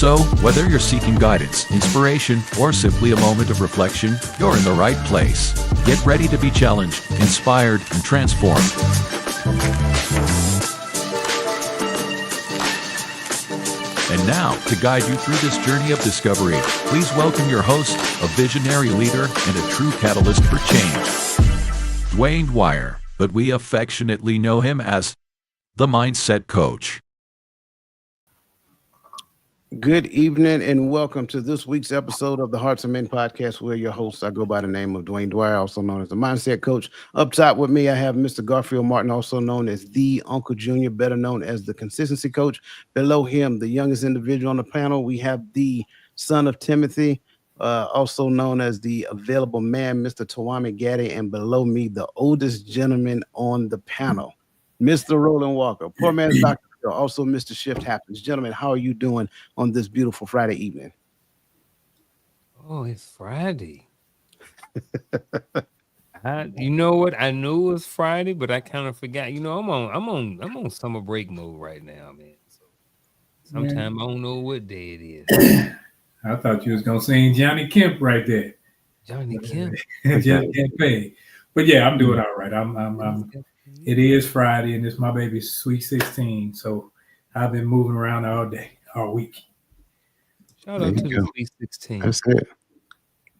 So, whether you're seeking guidance, inspiration, or simply a moment of reflection, you're in the right place. Get ready to be challenged, inspired, and transformed. And now, to guide you through this journey of discovery, please welcome your host, a visionary leader and a true catalyst for change, Dwayne Dwyer, but we affectionately know him as the Mindset Coach. Good evening and welcome to this week's episode of the Hearts of Men podcast. We're your hosts. I go by the name of Dwayne Dwyer, also known as the Mindset Coach. Up top with me, I have Mr. Garfield Martin, also known as the Uncle Junior, better known as the Consistency Coach. Below him, the youngest individual on the panel, we have the son of Timothy, also known as the Available Man, Mr. Tawami Gaddy, and below me, the oldest gentleman on the panel, Mr. Roland Walker. Poor man's Dr. Also, Mr. Shift Happens. Gentlemen, how are you doing on this beautiful Friday evening? Oh, it's Friday. You know what? I knew it was Friday, but I kind of forgot. You know, I'm on summer break mode right now, man. So sometimes I don't know what day it is. I thought you was gonna sing Johnny Kemp right there. Johnny Kemp. Johnny Kemp. But yeah, I'm doing all right. I'm it is Friday and it's my baby's sweet 16. So I've been moving around all day, all week. Shout out to the sweet 16. That's it.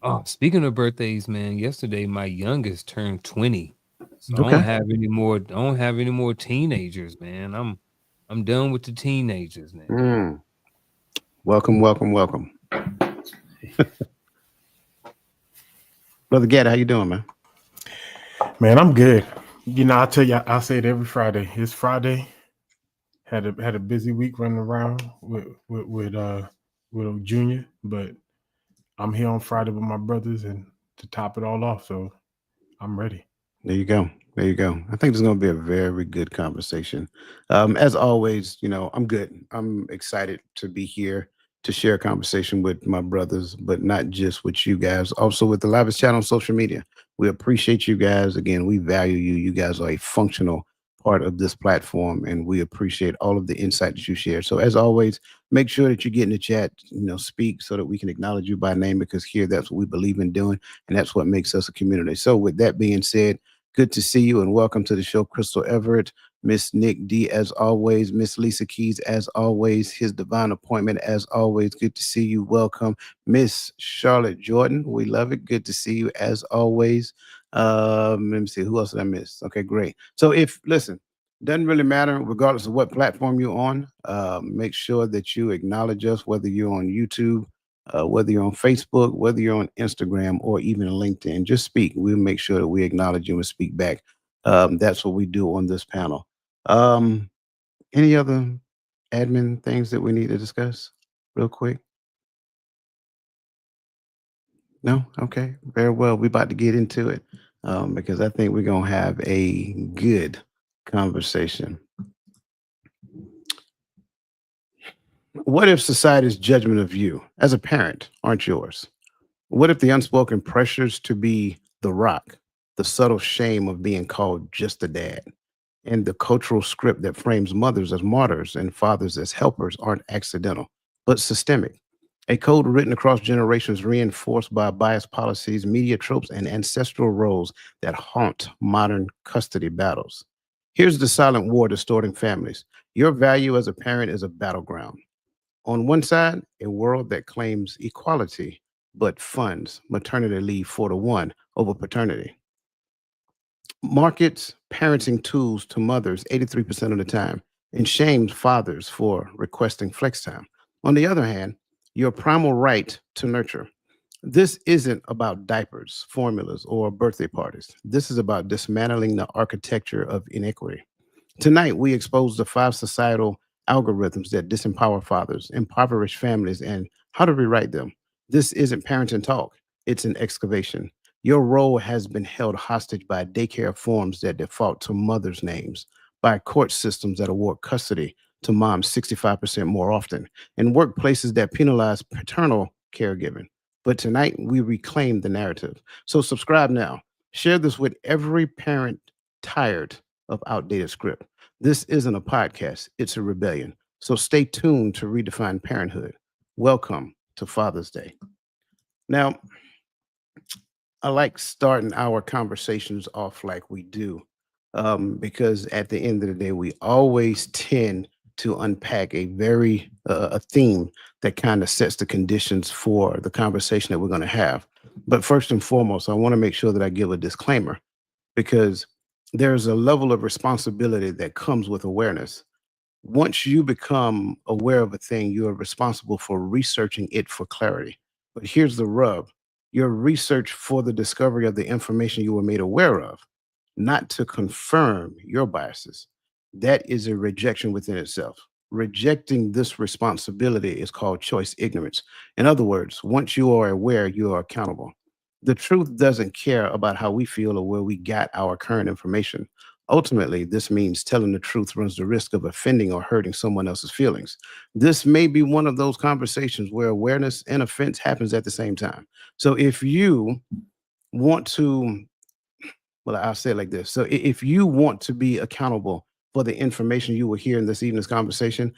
Oh, speaking of birthdays, man, yesterday my youngest turned 20. So I don't have any more teenagers, man. I'm done with the teenagers now. Welcome. Brother Gad, how you doing, man? Man, I'm good. You know, I tell you, I say it every Friday. It's Friday. Had a busy week running around with Junior, but I'm here on Friday with my brothers and to top it all off. So I'm ready. There you go. I think there's going to be a very good conversation. As always, you know, I'm good. I'm excited to be here to share a conversation with my brothers, but not just with you guys, also with the Livest Chat on social media. We appreciate you guys. Again, we value you. You guys are a functional part of this platform, and we appreciate all of the insight that you share. So as always, make sure that you get in the chat, speak so that we can acknowledge you by name, because here, that's what we believe in doing, and that's what makes us a community. So with that being said, good to see you and welcome to the show, Crystal Everett, Miss Nick D, as always, Miss Lisa Keys, as always, His Divine Appointment, as always, good to see you. Welcome, Miss Charlotte Jordan. We love it. Good to see you, as always. Let me see, who else did I miss? Okay, great. So listen, doesn't really matter, regardless of what platform you're on. Make sure that you acknowledge us, whether you're on YouTube, whether you're on Facebook, whether you're on Instagram, or even LinkedIn. Just speak. We'll make sure that we acknowledge you and speak back. That's what we do on this panel. Any other admin things that we need to discuss real quick? No? Okay, very well. We're about to get into it because I think we're going to have a good conversation. What if society's judgment of you as a parent aren't yours? What if the unspoken pressures to be the rock, the subtle shame of being called just a dad, and the cultural script that frames mothers as martyrs and fathers as helpers aren't accidental, but systemic? A code written across generations, reinforced by biased policies, media tropes, and ancestral roles that haunt modern custody battles. Here's the silent war distorting families. Your value as a parent is a battleground. On one side, a world that claims equality, but funds maternity leave 4-1 over paternity. Markets parenting tools to mothers 83% of the time and shames fathers for requesting flex time. On the other hand, your primal right to nurture. This isn't about diapers, formulas, or birthday parties. This is about dismantling the architecture of inequity. Tonight, we expose the 5 societal algorithms that disempower fathers, impoverish families, and how to rewrite them. This isn't parenting talk. It's an excavation. Your role has been held hostage by daycare forms that default to mothers' names, by court systems that award custody to moms 65% more often, and workplaces that penalize paternal caregiving. But tonight, we reclaim the narrative. So subscribe now. Share this with every parent tired of outdated script. This isn't a podcast, it's a rebellion. So stay tuned to Redefine Parenthood. welcome to Father's Day. Now, I like starting our conversations off like we do, because at the end of the day, we always tend to unpack a theme that kind of sets the conditions for the conversation that we're going to have. But first and foremost, I want to make sure that I give a disclaimer because there's a level of responsibility that comes with awareness. Once you become aware of a thing, you are responsible for researching it for clarity. But here's the rub: your research for the discovery of the information you were made aware of, not to confirm your biases. That is a rejection within itself. Rejecting this responsibility is called choice ignorance. In other words, once you are aware, you are accountable. The truth doesn't care about how we feel or where we got our current information. Ultimately, this means telling the truth runs the risk of offending or hurting someone else's feelings. This may be one of those conversations where awareness and offense happens at the same time. So if you want to, well, I'll say it like this. So if you want to be accountable for the information you will hear in this evening's conversation,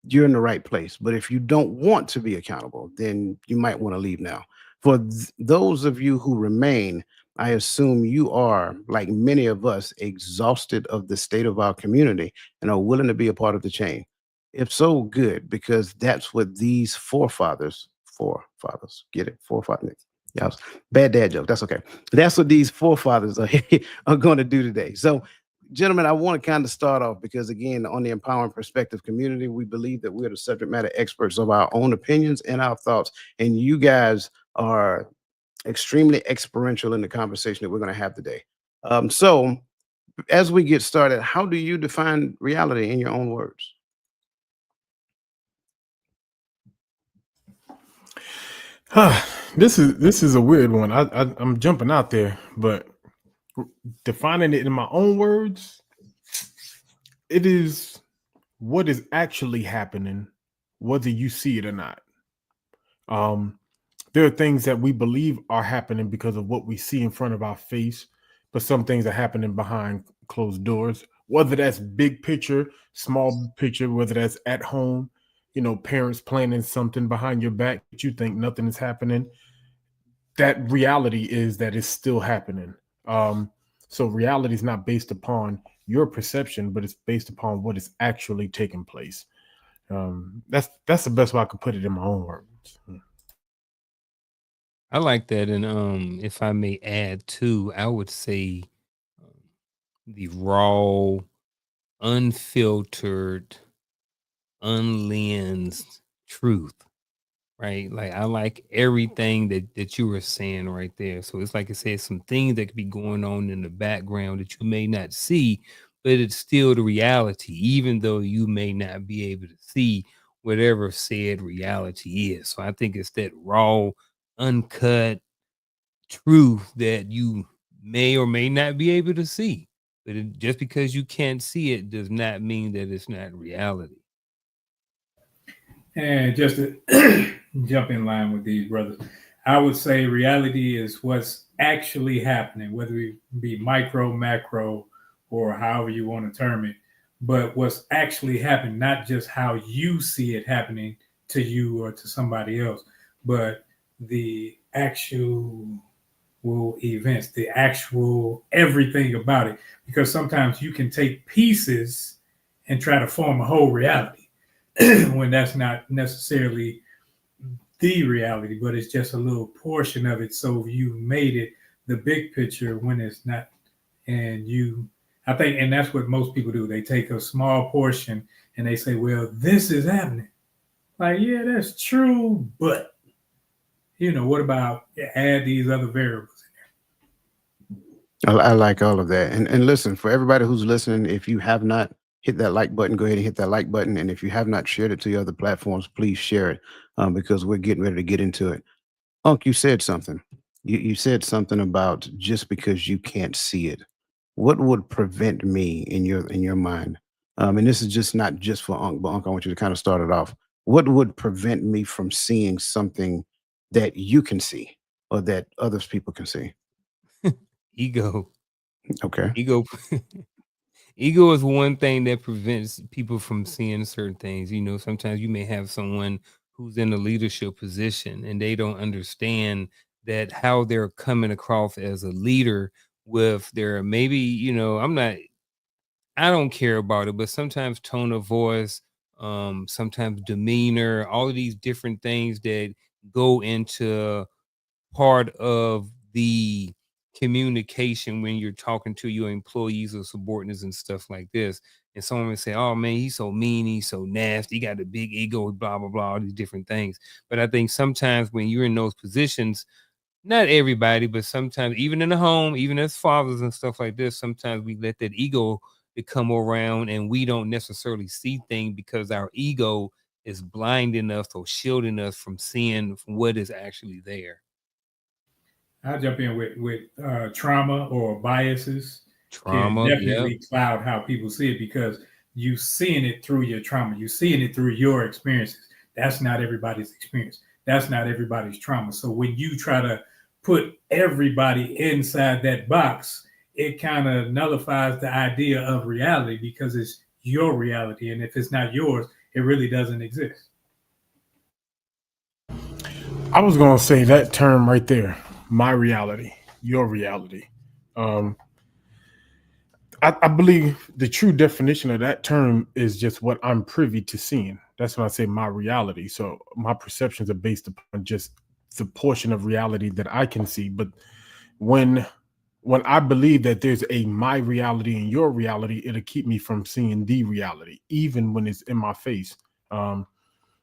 you're in the right place. But if you don't want to be accountable, then you might want to leave now. For those of you who remain, I assume you are, like many of us, exhausted of the state of our community and are willing to be a part of the change. If so, good, because that's what these forefathers, get it? Forefathers. Yeah, bad dad joke. That's okay. That's what these forefathers are going to do today. So, gentlemen, I want to kind of start off because, again, on the Empowering Perspective community, we believe that we're the subject matter experts of our own opinions and our thoughts. And you guys are extremely experiential in the conversation that we're going to have today. So, as we get started, how do you define reality in your own words? This is a weird one. I'm jumping out there, but defining it in my own words, it is what is actually happening, whether you see it or not. There are things that we believe are happening because of what we see in front of our face, but some things are happening behind closed doors, whether that's big picture, small picture, whether that's at home, parents planning something behind your back that you think nothing is happening. That reality is that it's still happening. So reality is not based upon your perception, but it's based upon what is actually taking place. That's the best way I could put it in my own words. I like that. And if I may add too, I would say the raw, unfiltered, unlensed truth, right? Like I like everything that you were saying right there. So it's like I said, some things that could be going on in the background that you may not see, but it's still the reality, even though you may not be able to see whatever said reality is. So I think it's that raw, uncut truth that you may or may not be able to see. But just because you can't see it does not mean that it's not reality. And just to jump in line with these brothers, I would say reality is what's actually happening, whether it be micro, macro, or however you want to term it, but what's actually happening, not just how you see it happening to you or to somebody else, but the actual events, the actual everything about it. Because sometimes you can take pieces and try to form a whole reality when that's not necessarily the reality, but it's just a little portion of it. So you made it the big picture when it's not. I think, and that's what most people do. They take a small portion and they say, well, this is happening. Like, yeah, that's true. But, what about add these other variables in there? I like all of that. And listen, for everybody who's listening, if you have not hit that like button, go ahead and hit that like button. And if you have not shared it to your other platforms, please share it because we're getting ready to get into it. Unc, you said something. You said something about just because you can't see it. What would prevent me in your mind? And this is just not just for Unc, but Unc, I want you to kind of start it off. What would prevent me from seeing something that you can see or that others people can see? Ego. Okay. Ego ego is one thing that prevents people from seeing certain things. You know, sometimes you may have someone who's in a leadership position and they don't understand that how they're coming across as a leader with their maybe, you know, I don't care about it, but sometimes tone of voice, sometimes demeanor, all of these different things that go into part of the communication when you're talking to your employees or subordinates and stuff like this. And someone would say, "Oh man, he's so mean, he's so nasty, he got a big ego, blah blah blah, all these different things." But I think sometimes when you're in those positions, not everybody, but sometimes even in the home, even as fathers and stuff like this, sometimes we let that ego to come around and we don't necessarily see things because our ego is blinding us or shielding us from seeing what is actually there. I'll jump in with trauma or biases can Trauma, yep. definitely cloud how people see it because you seeing it through your trauma, you seeing it through your experiences. That's not everybody's experience. That's not everybody's trauma. So when you try to put everybody inside that box, it kind of nullifies the idea of reality because it's your reality. And if it's not yours, it really doesn't exist. I was gonna say that term right there, my reality, your reality. Um, I believe the true definition of that term is just what I'm privy to seeing. That's when I say my reality. So my perceptions are based upon just the portion of reality that I can see. But when I believe that there's a my reality and your reality, it'll keep me from seeing the reality, even when it's in my face. Um,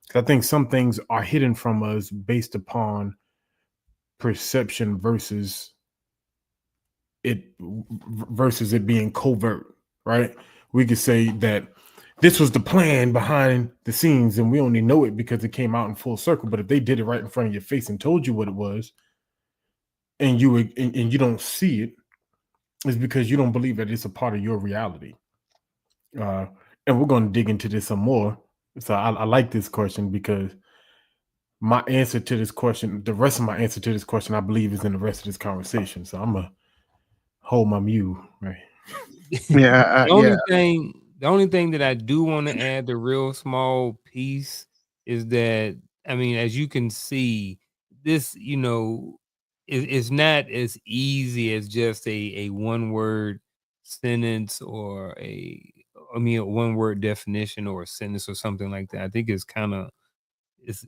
'Cause I think some things are hidden from us based upon perception versus it being covert, right? We could say that this was the plan behind the scenes and we only know it because it came out in full circle. But if they did it right in front of your face and told you what it was and you don't see it, it's because you don't believe that it's a part of your reality. And we're going to dig into this some more. So I like this question because my answer to this question, the rest of my answer to this question, I believe is in the rest of this conversation. So I'm gonna hold my mute, right? Yeah, The only thing that I do want to add, the real small piece, is that I mean, as you can see, this, you know, is not as easy as just a one word sentence or a one word definition or a sentence or something like that. I think it's kind of it's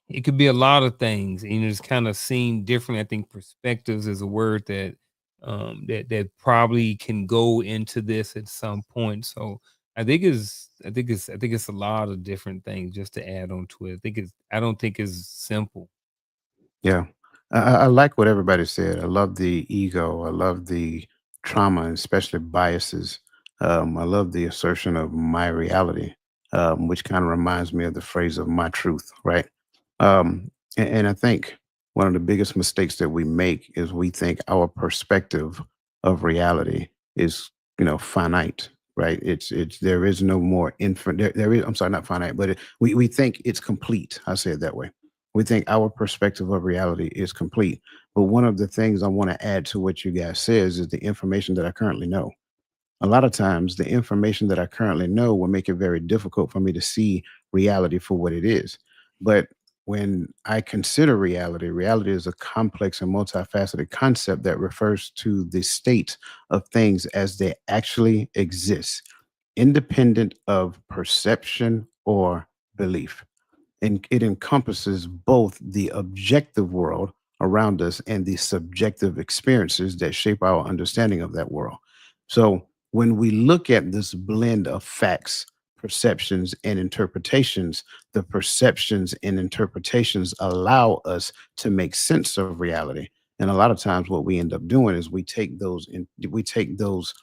it could be a lot of things, and it's kind of seen different. I think perspectives is a word that that probably can go into this at some point. So I think it's a lot of different things just to add on to it. I don't think it's simple. yeah. I like what everybody said. I love the ego. I love the trauma, and especially biases. I love the assertion of my reality, which kind of reminds me of the phrase of my truth, right? And I think one of the biggest mistakes that we make is we think our perspective of reality is, finite, right? It's there is no more infinite. There is. I'm sorry, not finite, but we think it's complete. I say it that way. We think our perspective of reality is complete. But one of the things I want to add to what you guys says is the information that I currently know. A lot of times, the information that I currently know will make it very difficult for me to see reality for what it is. But when I consider reality, reality is a complex and multifaceted concept that refers to the state of things as they actually exist, independent of perception or belief, and it encompasses both the objective world around us and the subjective experiences that shape our understanding of that world. So when we look at this blend of facts, perceptions, and interpretations, the perceptions and interpretations allow us to make sense of reality. And a lot of times what we end up doing is we take those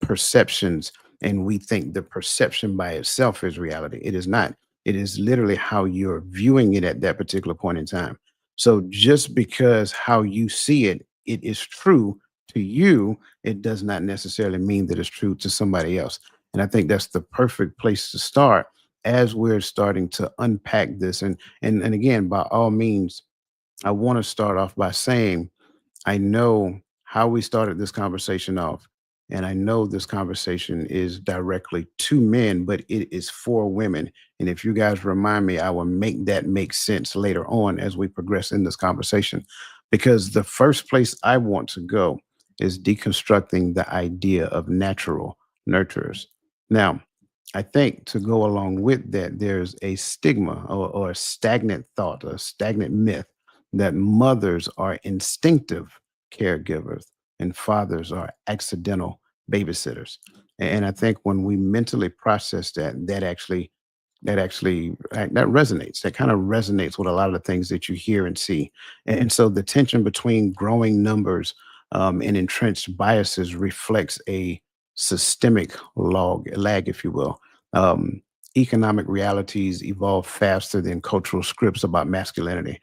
perceptions and we think the perception by itself is reality. It is not. It is literally how you're viewing it at that particular point in time. So just because how you see it, it is true to you, it does not necessarily mean that it's true to somebody else. And I think that's the perfect place to start as we're starting to unpack this. And again, by all means, I want to start off by saying I know how we started this conversation off And I know this conversation is directly to men, but it is for women. And if you guys remind me, I will make that make sense later on as we progress in this conversation. Because the first place I want to go is deconstructing the idea of natural nurturers. Now, I think to go along with that, there's a stigma or a stagnant thought, a stagnant myth that mothers are instinctive caregivers and fathers are accidental babysitters. And I think when we mentally process that, that resonates. That kind of resonates with a lot of the things that you hear and see. And so the tension between growing numbers and entrenched biases reflects a systemic lag, if you will. Um, Economic realities evolve faster than cultural scripts about masculinity.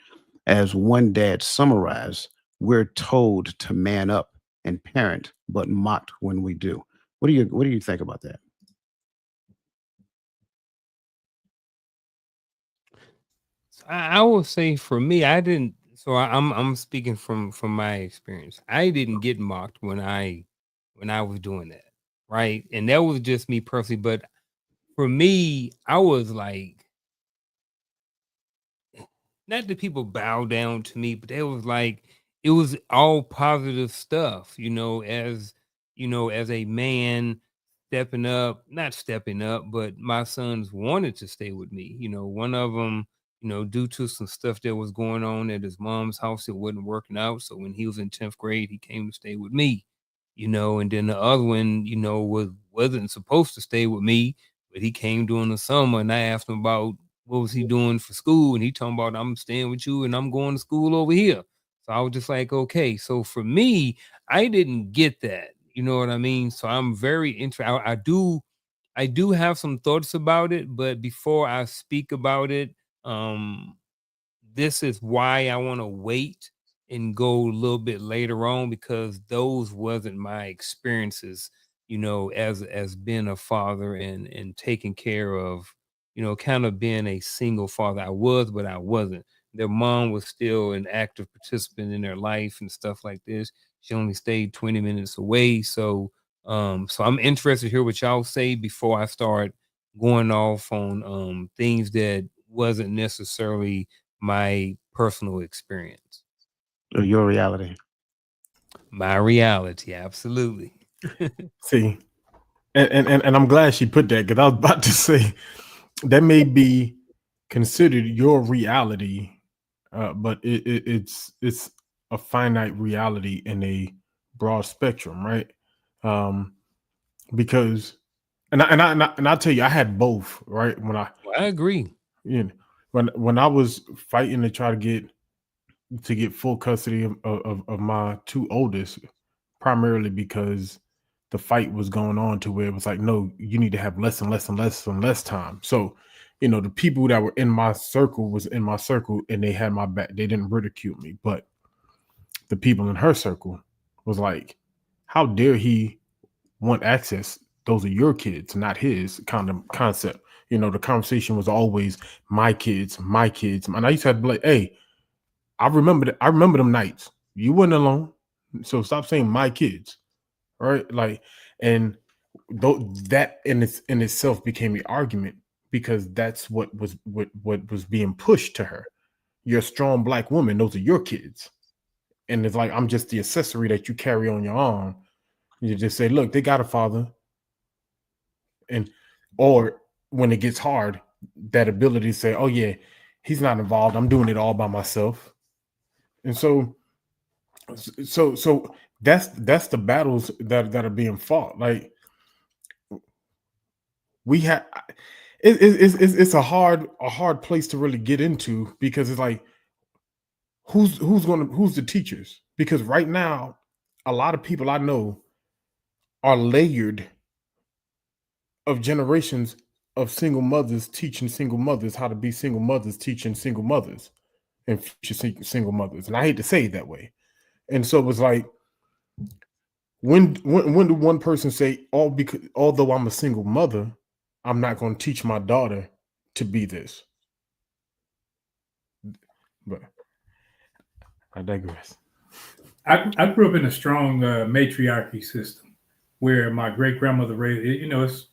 As one dad summarized, we're told to man up and parent, but mocked when we do. What do you think about that? I will say for me, I didn't. So I'm speaking from my experience. I didn't get mocked when I was doing that, right? And that was just me personally. But for me, I was like, not that people bow down to me, but it was like it was all positive stuff, as a man stepping up, not stepping up, but my sons wanted to stay with me. One of them, due to some stuff that was going on at his mom's house, it wasn't working out. So when he was in 10th grade, he came to stay with me, and then the other one, wasn't supposed to stay with me, but he came during the summer and I asked him about what was he doing for school? And he talking about, I'm staying with you and I'm going to school over here. So I was just like, okay. So for me, I didn't get that. You know what I mean? So I'm very interested. I do have some thoughts about it, but before I speak about it, um, this is why I want to wait and go a little bit later on, because those wasn't my experiences, as being a father and taking care of, kind of being a single father. I was, but I wasn't. Their mom was still an active participant in their life and stuff like this. She only stayed 20 minutes away. So I'm interested to hear what y'all say before I start going off on things that wasn't necessarily my personal experience. Or your reality? My reality, absolutely. See, and I'm glad she put that, because I was about to say that may be considered your reality, but it's a finite reality in a broad spectrum, right? Um, because and I'll tell you, I had both, right? I agree. You know, when I was fighting to try to get full custody of my two oldest, primarily because the fight was going on to where it was like, no, you need to have less and less and less and less time. So, the people that were in my circle was in my circle and they had my back. They didn't ridicule me, but the people in her circle was like, how dare he want access? Those are your kids, not his, kind of concept. The conversation was always my kids, my kids. And I used to have to be like, hey, I remember them nights. You weren't alone. So stop saying my kids. Right? Like, and that in itself became the argument, because that's what was being pushed to her. You're a strong Black woman, those are your kids. And it's like, I'm just the accessory that you carry on your arm. You just say, look, they got a father. And or when it gets hard, that ability to say, oh yeah, he's not involved, I'm doing it all by myself. And so that's the battles that are being fought. Like, we have it's a hard place to really get into, because it's like, who's the teachers? Because right now, a lot of people I know are layered of generations of single mothers teaching single mothers how to be single mothers, teaching single mothers and future single mothers. And I hate to say it that way. And so it was like, when do one person say, although I'm a single mother, I'm not going to teach my daughter to be this? But I digress. I grew up in a strong matriarchy system. where my great grandmother raised. It's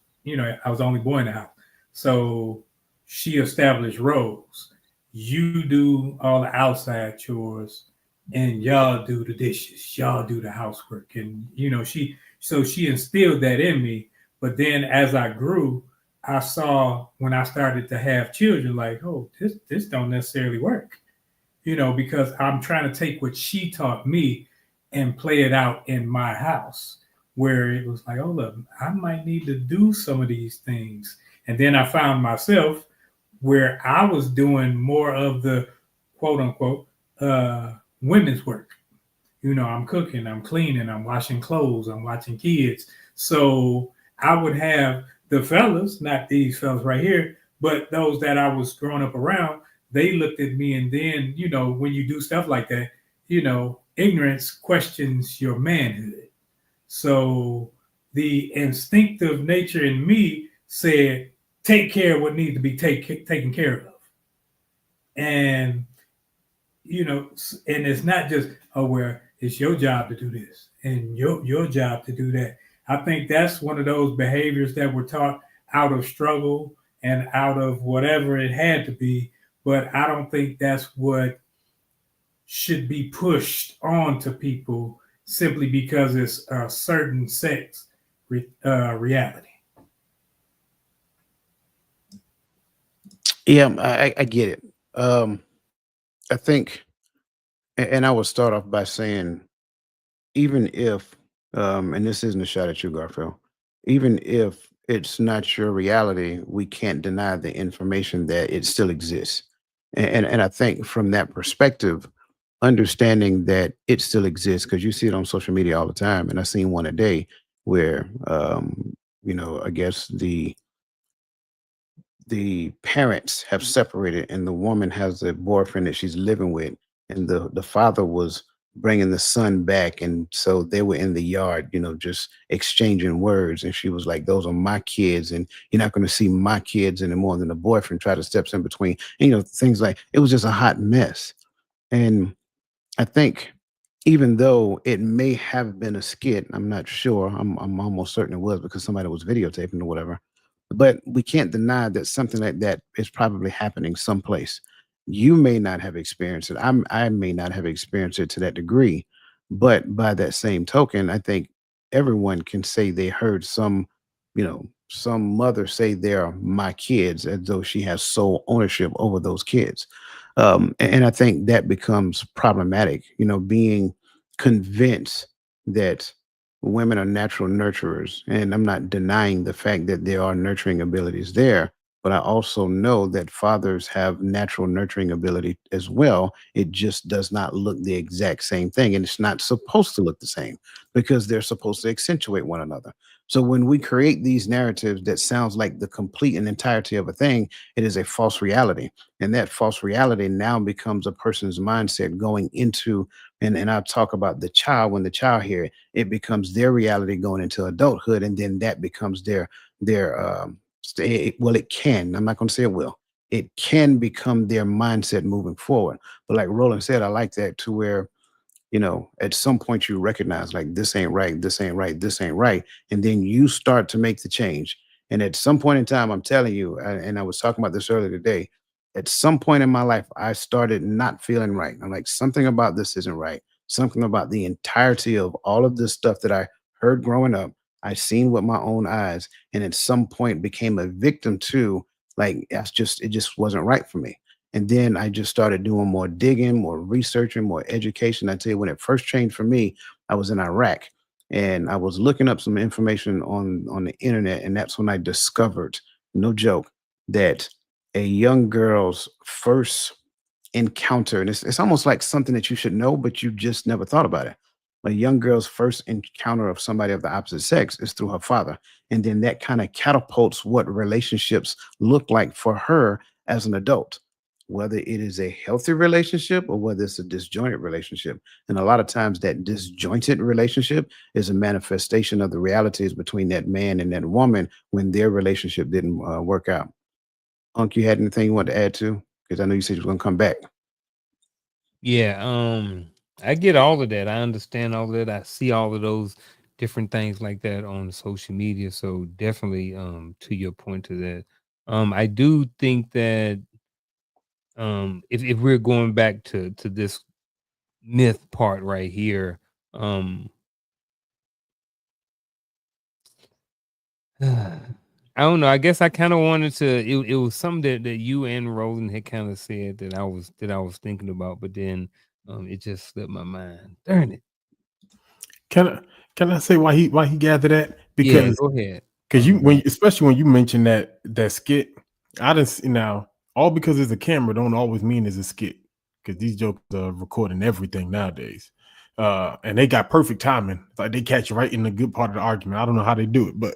I was the only boy in the house, so she established roles. You do all the outside chores, and y'all do the dishes. Y'all do the housework, and she instilled that in me. But then as I grew, I saw when I started to have children, like, oh, this don't necessarily work, because I'm trying to take what she taught me and play it out in my house, where it was like, oh, look, I might need to do some of these things. And then I found myself where I was doing more of the quote unquote women's work. I'm cooking, I'm cleaning, I'm washing clothes, I'm watching kids. So I would have the fellas, not these fellas right here, but those that I was growing up around, they looked at me, and then, when you do stuff like that, ignorance questions your manhood. So the instinctive nature in me said, take care of what needs to be taken care of. And, and it's not just, oh, well, it's your job to do this and your job to do that. I think that's one of those behaviors that were taught out of struggle and out of whatever it had to be. But I don't think that's what should be pushed on to people simply because it's a certain sex reality. Yeah, I get it. I think, and I will start off by saying, even if, and this isn't a shot at you, Garfield, even if it's not your reality, we can't deny the information that it still exists. And I think from that perspective, understanding that it still exists, because you see it on social media all the time, and I seen one a day where, I guess the parents have separated, and the woman has a boyfriend that she's living with, and the father was bringing the son back, and so they were in the yard, just exchanging words, and she was like, those are my kids, and you're not going to see my kids anymore. And then the boyfriend tried to step in between, and, things like, it was just a hot mess. And I think, even though it may have been a skit, I'm not sure. I'm almost certain it was, because somebody was videotaping or whatever. But we can't deny that something like that is probably happening someplace. You may not have experienced it. I may not have experienced it to that degree. But by that same token, I think everyone can say they heard some mother say they're my kids, as though she has sole ownership over those kids. And I think that becomes problematic, being convinced that women are natural nurturers. And I'm not denying the fact that there are nurturing abilities there, but I also know that fathers have natural nurturing ability as well. It just does not look the exact same thing. And it's not supposed to look the same, because they're supposed to accentuate one another. So when we create these narratives that sounds like the complete and entirety of a thing, it is a false reality. And that false reality now becomes a person's mindset going into, and I'll talk about the child. When the child hear it, it becomes their reality going into adulthood, and then that becomes well, it can. I'm not going to say it will. It can become their mindset moving forward. But like Roland said, I like that, to where, at some point you recognize, like, this ain't right, this ain't right, this ain't right. And then you start to make the change. And at some point in time, I'm telling you, and I was talking about this earlier today, at some point in my life, I started not feeling right. I'm like, something about this isn't right. Something about the entirety of all of this stuff that I heard growing up, I seen with my own eyes, and at some point became a victim to, like, it just wasn't right for me. And then I just started doing more digging, more researching, more education. I tell you, when it first changed for me, I was in Iraq, and I was looking up some information on the internet. And that's when I discovered, no joke, that a young girl's first encounter, and it's almost like something that you should know, but you just never thought about it. A young girl's first encounter of somebody of the opposite sex is through her father. And then that kind of catapults what relationships look like for her as an adult, whether it is a healthy relationship or whether it's a disjointed relationship. And a lot of times that disjointed relationship is a manifestation of the realities between that man and that woman when their relationship didn't work out. Unc, you had anything you want to add to? Because I know you said you were going to come back. Yeah, I get all of that. I understand all of that. I see all of those different things like that on social media. So definitely, to your point to that, I do think that if we're going back to this myth part right here, I don't know. I guess I kind of wanted to. It was something that you and Roland had kind of said that I was thinking about, but then it just slipped my mind. Darn it! Can I say why he gathered that? Yeah, Because go ahead. especially when you mentioned that skit, I didn't see now all because it's a camera don't always mean it's a skit because these jokes are recording everything nowadays. And they got perfect timing. It's like they catch right in the good part of the argument. I don't know how they do it, but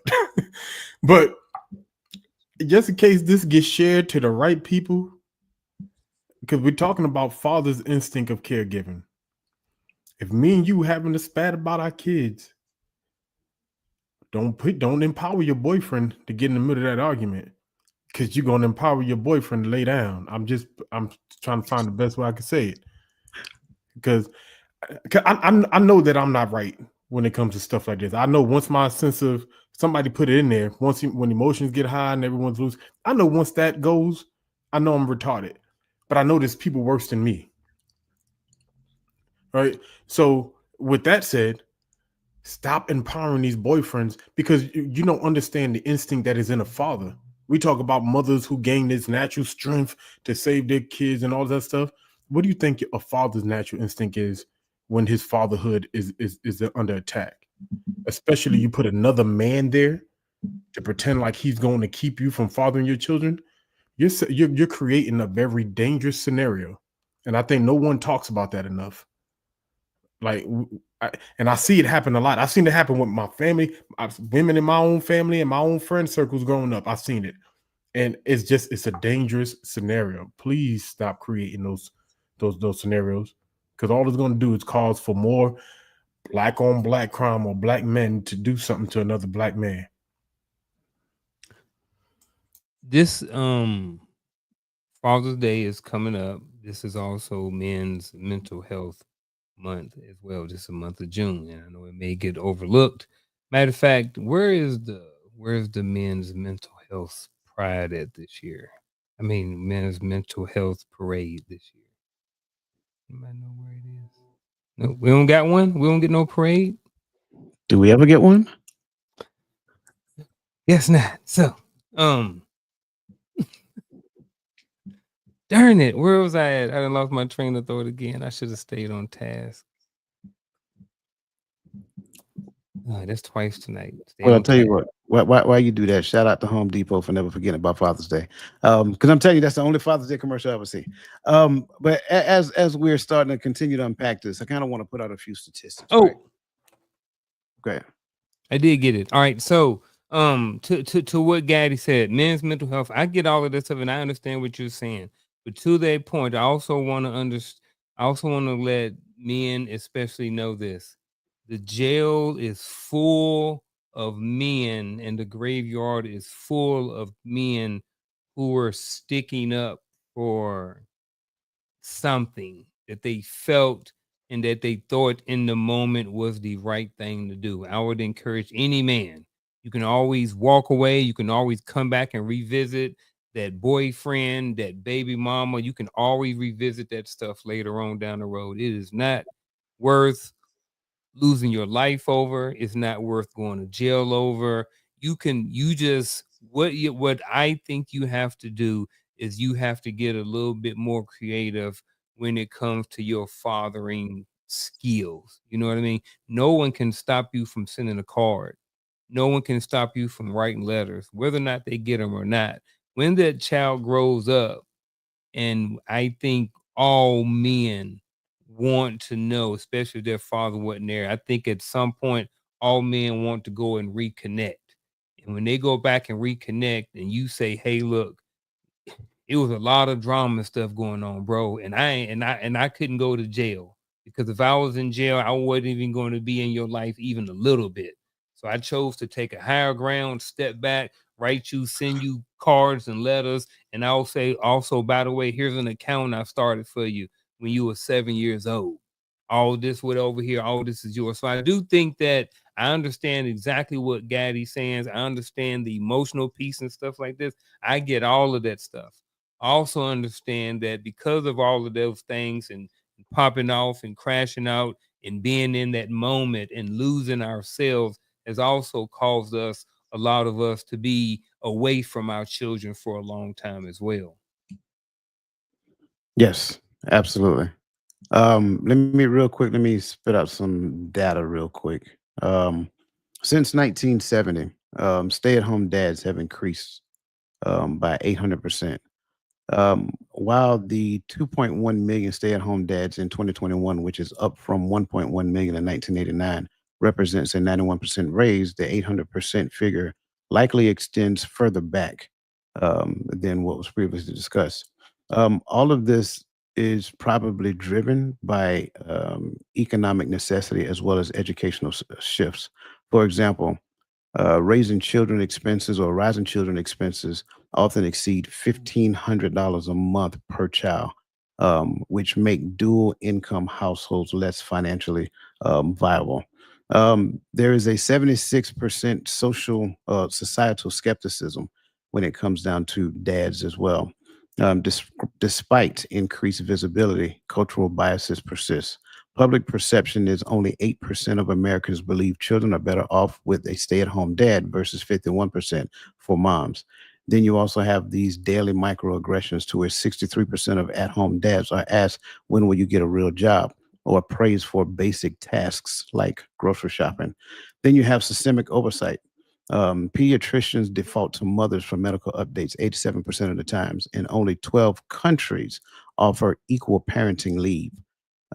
but just in case this gets shared to the right people, because we're talking about father's instinct of caregiving. If me and you having a spat about our kids, don't empower your boyfriend to get in the middle of that argument because you're gonna empower your boyfriend to lay down. I'm trying to find the best way I can say it because I know that I'm not right when it comes to stuff like this. I know once my sense of somebody put it in there, when emotions get high and everyone's loose, I know once that goes, I know I'm retarded. But I know there's people worse than me. Right. So with that said, stop empowering these boyfriends because you don't understand the instinct that is in a father. We talk about mothers who gain this natural strength to save their kids and all that stuff. What do you think a father's natural instinct is when his fatherhood is under attack? Especially you put another man there to pretend like he's going to keep you from fathering your children. You're creating a very dangerous scenario, and I think no one talks about that enough. Like, I see it happen a lot. I've seen it happen with my family, women in my own family and my own friend circles growing up. I've seen it, and it's a dangerous scenario. Please stop creating those scenarios because all it's going to do is cause for more black on black crime or black men to do something to another black man. This Father's Day is coming up. This is also Men's Mental Health Month as well. This is a month of June, and I know it may get overlooked. Matter of fact, where's the Men's Mental Health Pride at this year? I mean, Men's Mental Health Parade this year. Anybody know where it is? No, we don't got one. We don't get no parade. Do we ever get one? Yes, not. So, darn it, where was I at? I done lost my train of thought again. I should have stayed on task. That's twice tonight. Well, I'll tell you what. Why you do that? Shout out to Home Depot for never forgetting about Father's Day. Because I'm telling you, that's the only Father's Day commercial I ever see. But as we're starting to continue to unpack this, I kind of want to put out a few statistics. Oh, right? Okay. I did get it. All right. So, to what Gaddy said, men's mental health. I get all of this stuff, and I understand what you're saying. But to that point, I also want to let men especially know this. The jail is full of men, and the graveyard is full of men who are sticking up for something that they felt and that they thought in the moment was the right thing to do. I would encourage any man. You can always walk away. You can always come back and revisit that boyfriend, that baby mama. You can always revisit that stuff later on down the road. It is not worth losing your life over. It's not worth going to jail over. What I think you have to do is you have to get a little bit more creative when it comes to your fathering skills. You know what I mean? No one can stop you from sending a card. No one can stop you from writing letters, whether or not they get them or not. When that child grows up, and I think all men want to know, especially if their father wasn't there. I think at some point, all men want to go and reconnect. And when they go back and reconnect, and you say, "Hey, look, it was a lot of drama and stuff going on, bro, and I couldn't go to jail because if I was in jail, I wasn't even going to be in your life even a little bit. So I chose to take a higher ground, step back, send you cards and letters, and I'll say also, by the way, here's an account I started for you when you were 7 years old. All this went over here, all this is yours." So I do think that I understand exactly what Gaddy's saying. I understand the emotional piece and stuff like this. I get all of that stuff. I also understand that because of all of those things and popping off and crashing out and being in that moment and losing ourselves has also caused us, a lot of us, to be away from our children for a long time as well. Yes, absolutely. Let me spit out some data real quick. Since 1970, stay-at-home dads have increased by 800%. While the 2.1 million stay-at-home dads in 2021, which is up from 1.1 million in 1989, represents a 91% raise, the 800% figure likely extends further back than what was previously discussed. All of this is probably driven by economic necessity as well as educational shifts. For example, raising children expenses or rising children expenses often exceed $1,500 a month per child, which make dual income households less financially viable. There is a 76% societal skepticism when it comes down to dads as well. Despite increased visibility, cultural biases persist. Public perception is only 8% of Americans believe children are better off with a stay at home dad versus 51% for moms. Then you also have these daily microaggressions to where 63% of at home dads are asked, when will you get a real job? Or praised for basic tasks like grocery shopping. Then you have systemic oversight. Pediatricians default to mothers for medical updates 87% of the times, and only 12 countries offer equal parenting leave.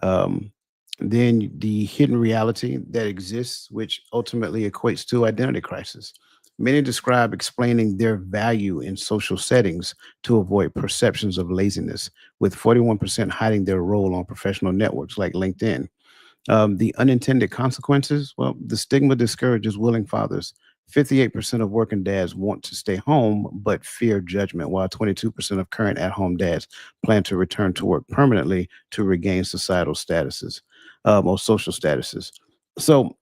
Um, then the hidden reality that exists, which ultimately equates to identity crisis. Many describe explaining their value in social settings to avoid perceptions of laziness, with 41% hiding their role on professional networks like LinkedIn. The unintended consequences, well, the stigma discourages willing fathers. 58% of working dads want to stay home but fear judgment, while 22% of current at home dads plan to return to work permanently to regain societal statuses or social statuses. So,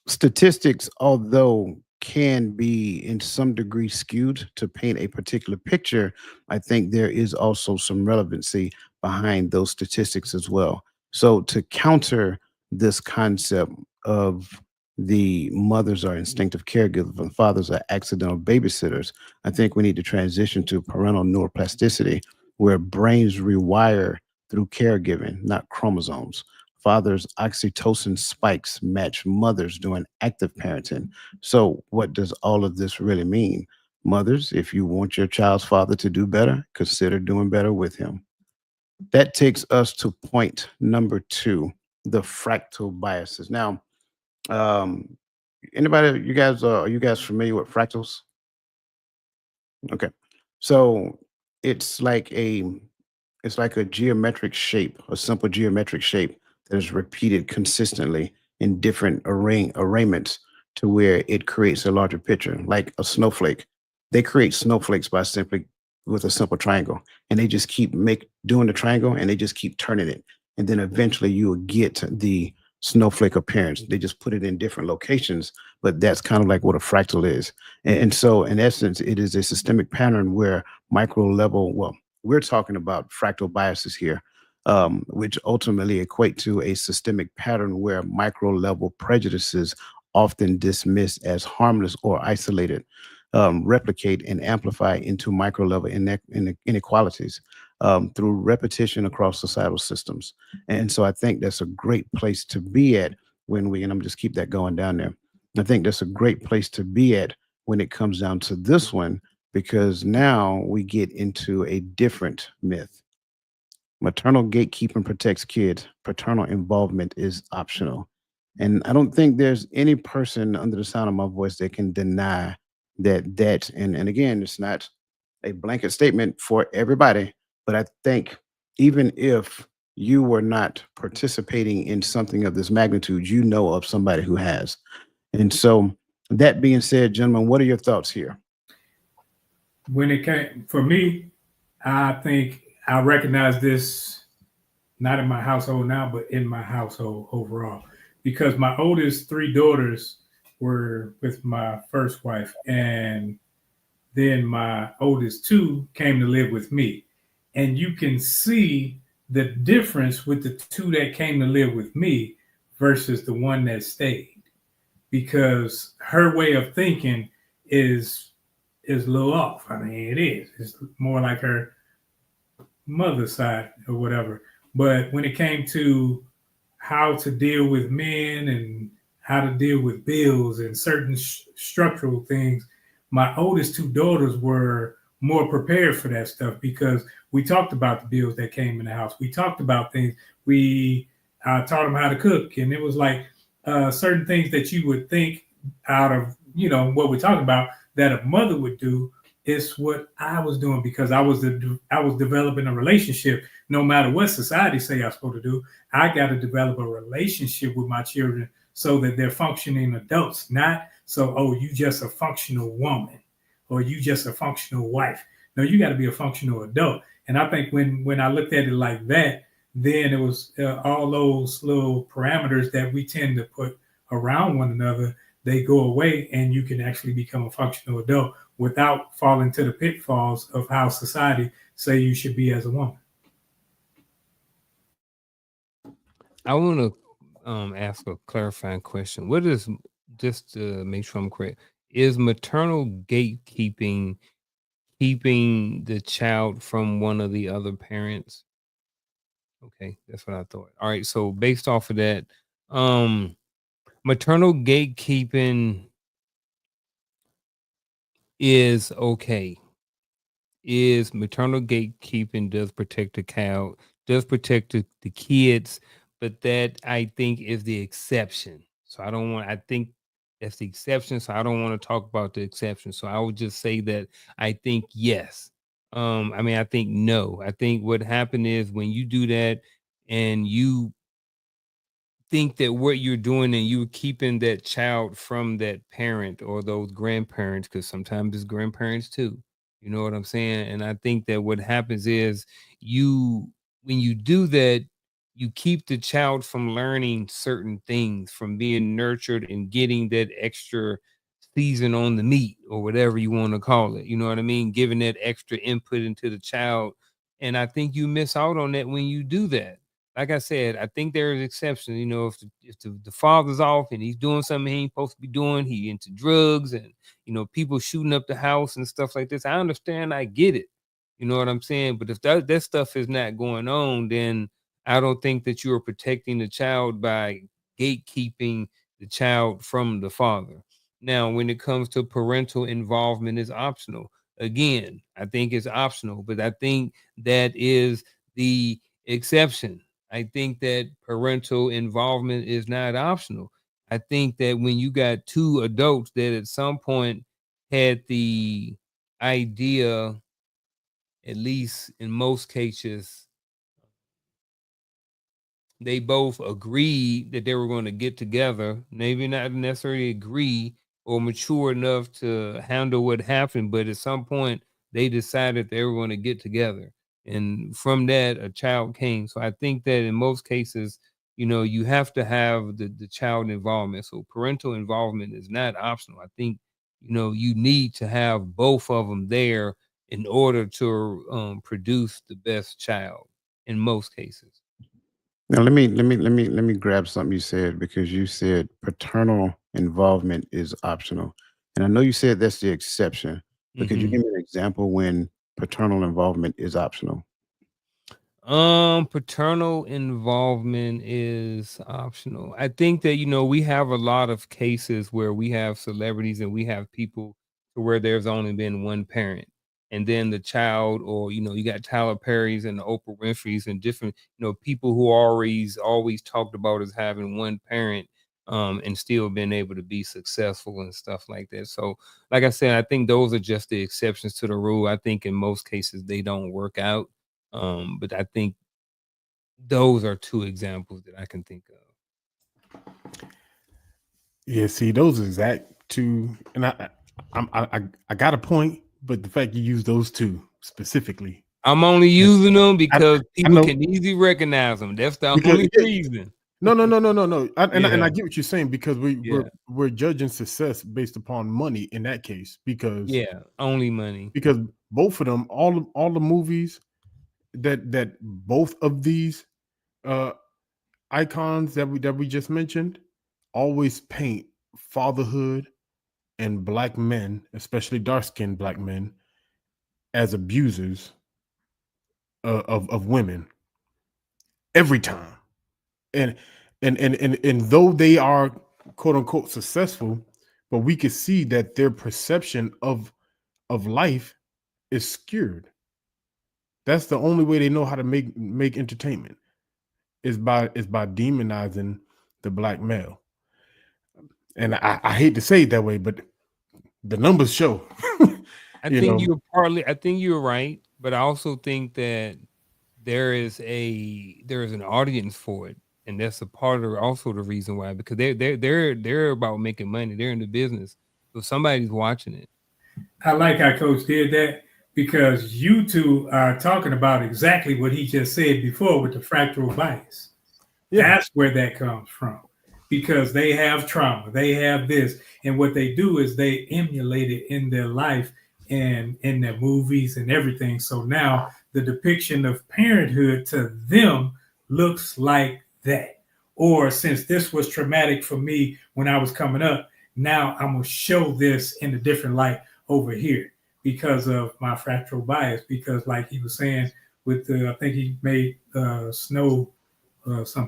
statistics, although can be in some degree skewed to paint a particular picture, I think there is also some relevancy behind those statistics as well. So to counter this concept of the mothers are instinctive caregivers and fathers are accidental babysitters, I think we need to transition to parental neuroplasticity, where brains rewire through caregiving, not chromosomes. Fathers' oxytocin spikes match mothers during active parenting. So, what does all of this really mean? Mothers, if you want your child's father to do better, consider doing better with him. That takes us to point number two, the fractal biases. Now, um, anybody, are you guys familiar with fractals? Okay, so it's like a it's like a geometric shape, a simple geometric shape that is repeated consistently in different arraignments to where it creates a larger picture, like a snowflake. They create snowflakes by simply with a simple triangle, and they just keep make doing the triangle, and they just keep turning it, and then eventually you will get the snowflake appearance. They just put it in different locations, but that's kind of like what a fractal is. And so, in essence, it is a systemic pattern where micro level, well, we're talking about fractal biases here, which ultimately equate to a systemic pattern where micro level prejudices, often dismissed as harmless or isolated, replicate and amplify into micro level inequalities through repetition across societal systems. And so I think that's a great place to be at and I'm just keep that going down there. I think that's a great place to be at when it comes down to this one, because now we get into a different myth. Maternal gatekeeping protects kids. Paternal involvement is optional. And I don't think there's any person under the sound of my voice that can deny and again, it's not a blanket statement for everybody, but I think even if you were not participating in something of this magnitude, you know of somebody who has. And so that being said, gentlemen, what are your thoughts here? When it came for me, I think I recognize this not in my household now, but in my household overall. because my oldest 3 daughters were with my first wife, and then my oldest 2 came to live with me. And you can see the difference with the 2 that came to live with me versus the one that stayed, because her way of thinking is a little off. I mean, it is. It's more like her mother's side or whatever. But when it came to how to deal with men and how to deal with bills and certain structural things, my oldest 2 daughters were more prepared for that stuff, because we talked about the bills that came in the house. We talked about things. We taught them how to cook. And it was like certain things that you would think out of, what we're talking about that a mother would do is what I was doing, because I was developing a relationship. No matter what society say I'm supposed to do, I got to develop a relationship with my children so that they're functioning adults, not so, oh, you just a functional woman or you just a functional wife. No, you got to be a functional adult. And I think when I looked at it like that, then it was all those little parameters that we tend to put around one another, they go away, and you can actually become a functional adult without falling to the pitfalls of how society say you should be as a woman. I want to ask a clarifying question. What is, just to make sure I'm correct, is maternal gatekeeping keeping the child from one of the other parents? Okay, that's what I thought. All right, so based off of that, maternal gatekeeping is okay. Is maternal gatekeeping does protect the child, does protect the kids, but that I think is the exception. So I think that's the exception. So I don't want to talk about the exception. So I would just say that I think yes. I think no. I think what happened is when you do that and you think that what you're doing and you're keeping that child from that parent or those grandparents, because sometimes it's grandparents too. You know what I'm saying? And I think that what happens is when you do that, you keep the child from learning certain things, from being nurtured and getting that extra season on the meat or whatever you want to call it. You know what I mean? Giving that extra input into the child. And I think you miss out on that when you do that. Like I said, I think there is exceptions. If the father's off and he's doing something he ain't supposed to be doing, he into drugs and people shooting up the house and stuff like this. I understand, I get it. You know what I'm saying? But if that stuff is not going on, then I don't think that you are protecting the child by gatekeeping the child from the father. Now, when it comes to parental involvement, is optional. Again, I think it's optional, but I think that is the exception. I think that parental involvement is not optional. I think that when you got 2 adults that at some point had the idea, at least in most cases, they both agreed that they were going to get together, maybe not necessarily agree or mature enough to handle what happened, but at some point they decided they were going to get together. And from that, a child came. So I think that in most cases, you have to have the child involvement. So parental involvement is not optional. I think, you need to have both of them there in order to produce the best child in most cases. Now let me grab something you said, because you said paternal involvement is optional, and I know you said that's the exception. But could you give me an example when paternal involvement is optional? Paternal involvement is optional. I think that we have a lot of cases where we have celebrities and we have people where there's only been one parent, and then the child, or you got Tyler Perry's and the Oprah Winfrey's and different people who always talked about as having one parent, and still been able to be successful and stuff like that. So, like I said, I think those are just the exceptions to the rule. I think in most cases they don't work out. But I think those are 2 examples that I can think of. Yeah, see, those exact 2, and I got a point, but the fact you use those 2 specifically, I'm only using them because people can easily recognize them. That's the only reason. No. And Yeah. I get what you're saying, because Yeah. we're judging success based upon money in that case, because only money. because both of them, all the movies that both of these icons that we just mentioned always paint fatherhood and black men, especially dark-skinned black men, as abusers of women every time. And though they are quote unquote successful, but we can see that their perception of life is skewed. That's the only way they know how to make entertainment, is by demonizing the black male. And I hate to say it that way, but the numbers show. I think you're right, but I also think that there is an audience for it, and that's a part of also the reason why, because they're about making money. They're in the business, so somebody's watching it. I like how Coach did that, because you two are talking about exactly what he just said before with the fractal bias. Yeah. That's where that comes from, because they have trauma, they have this, and what they do is they emulate it in their life and in their movies and everything. So now the depiction of parenthood to them looks like that. Or since this was traumatic for me when I was coming up, now I'm going to show this in a different light over here because of my fractal bias. Because like he was saying with I think he made some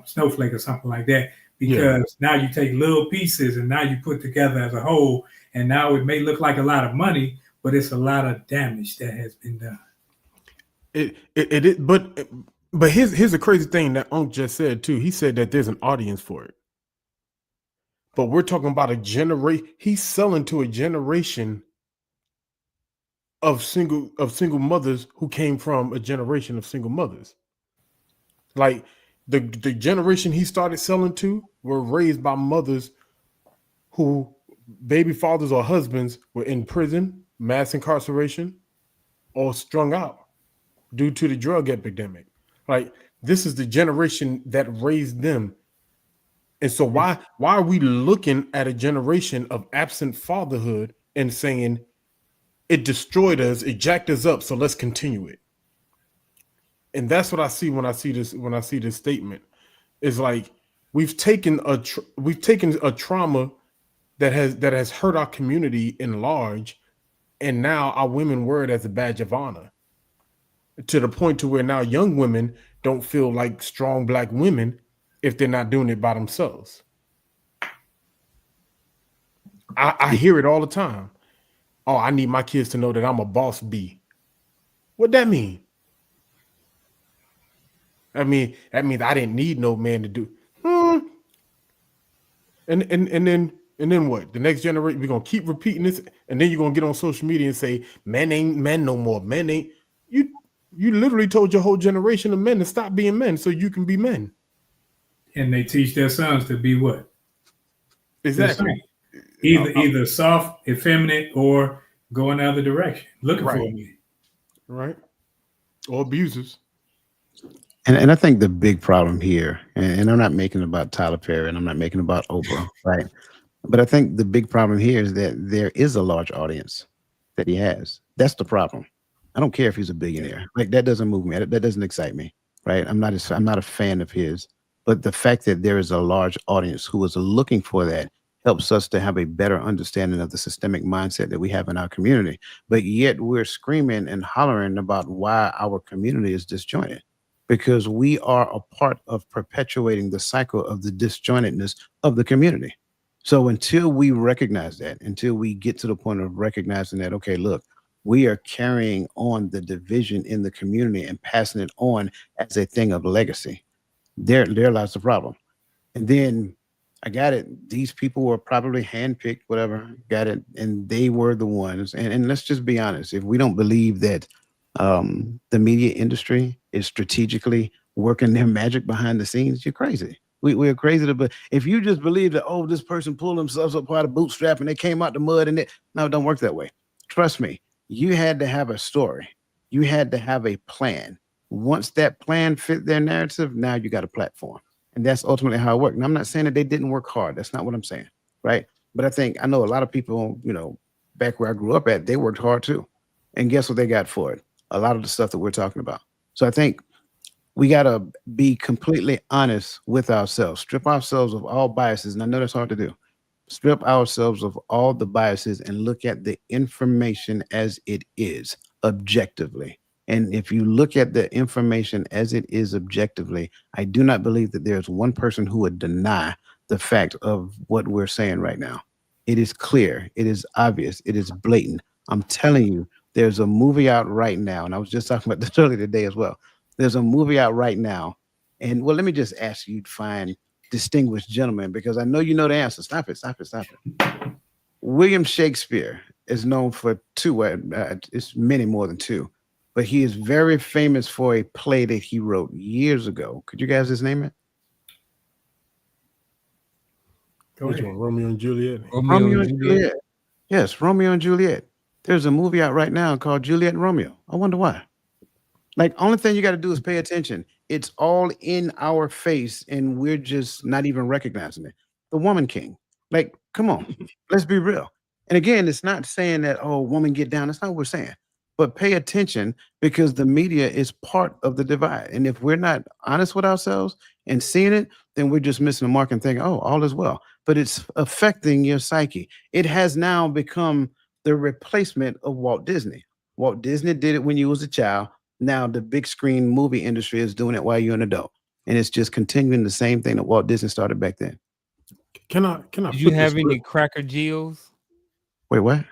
snowflake or something like that, because now you take little pieces and now you put together as a whole, and now it may look like a lot of money, but it's a lot of damage that has been done. But here's the crazy thing that Unc just said too. He said that there's an audience for it, but we're talking about a generation. He's selling to a generation of single mothers who came from a generation of single mothers. Like the generation he started selling to were raised by mothers who baby fathers or husbands were in prison, mass incarceration, or strung out due to the drug epidemic. Like, this is the generation that raised them. And so why are we looking at a generation of absent fatherhood and saying it destroyed us, it jacked us up, so let's continue it? And that's what I see when I see this statement. It's like we've taken a trauma that has hurt our community in large, and now our women wear it as a badge of honor, to the point to where now young women don't feel like strong black women if they're not doing it by themselves. I hear it all the time. Oh, I need my kids to know that I'm a boss bee. What that mean? I mean, that means I didn't need no man to do. And then what? The next generation, we're gonna keep repeating this, and then you're gonna get on social media and say, men ain't men no more. Men ain't. You literally told your whole generation of men to stop being men so you can be men. And they teach their sons to be what? Exactly. Either soft, effeminate, or go in the other direction, looking for me. Right. Or abusers. And I think the big problem here, and I'm not making it about Tyler Perry, and I'm not making it about Oprah, right? But I think the big problem here is that there is a large audience that he has. That's the problem. I don't care if he's a billionaire. Like, that doesn't move me. That doesn't excite me, right? I'm not a fan of his. But the fact that there is a large audience who is looking for that helps us to have a better understanding of the systemic mindset that we have in our community. But yet we're screaming and hollering about why our community is disjointed, because we are a part of perpetuating the cycle of the disjointedness of the community. So until we recognize that, until we get to the point of recognizing that, okay, look, we are carrying on the division in the community and passing it on as a thing of legacy, there lies the problem. And then I got it. These people were probably handpicked, whatever, got it. And they were the ones. And let's just be honest. If we don't believe that the media industry is strategically working their magic behind the scenes, you're crazy. We're crazy. But if you just believe that, oh, this person pulled themselves up by the bootstrap and they came out the mud, and no, it don't work that way. Trust me. You had to have a story. You had to have a plan. Once that plan fit their narrative, now you got a platform. And that's ultimately how it worked. And I'm not saying that they didn't work hard. That's not what I'm saying, right? But I know a lot of people, back where I grew up at, they worked hard too. And guess what they got for it? A lot of the stuff that we're talking about. So I think we got to be completely honest with ourselves, strip ourselves of all biases. And I know that's hard to do. Strip ourselves of all the biases and look at the information as it is objectively. And if you look at the information as it is objectively, I do not believe that there's one person who would deny the fact of what we're saying right now. It is clear. It is obvious. It is blatant. I'm telling you, there's a movie out right now. And I was just talking about this earlier today as well. There's a movie out right now. And well, let me just ask you to find distinguished gentlemen, because I know you know the answer. Stop it. William Shakespeare is known for two, it's many more than two, but he is very famous for a play that he wrote years ago. Could you guys just name it? Which one? Romeo and Juliet? Romeo and Juliet. Yes, Romeo and Juliet. There's a movie out right now called Juliet and Romeo. I wonder why. Like, only thing you got to do is pay attention. It's all in our face, and we're just not even recognizing it. The Woman King. Like, come on, let's be real. And again, it's not saying that, oh, woman get down. That's not what we're saying. But pay attention, because the media is part of the divide. And if we're not honest with ourselves and seeing it, then we're just missing the mark and thinking, oh, all is well. But it's affecting your psyche. It has now become the replacement of Walt Disney. Walt Disney did it when you was a child. Now the big screen movie industry is doing it while you're an adult. And it's just continuing the same thing that Walt Disney started back then. Can I Did you have any Cracker Jills? Wait, what?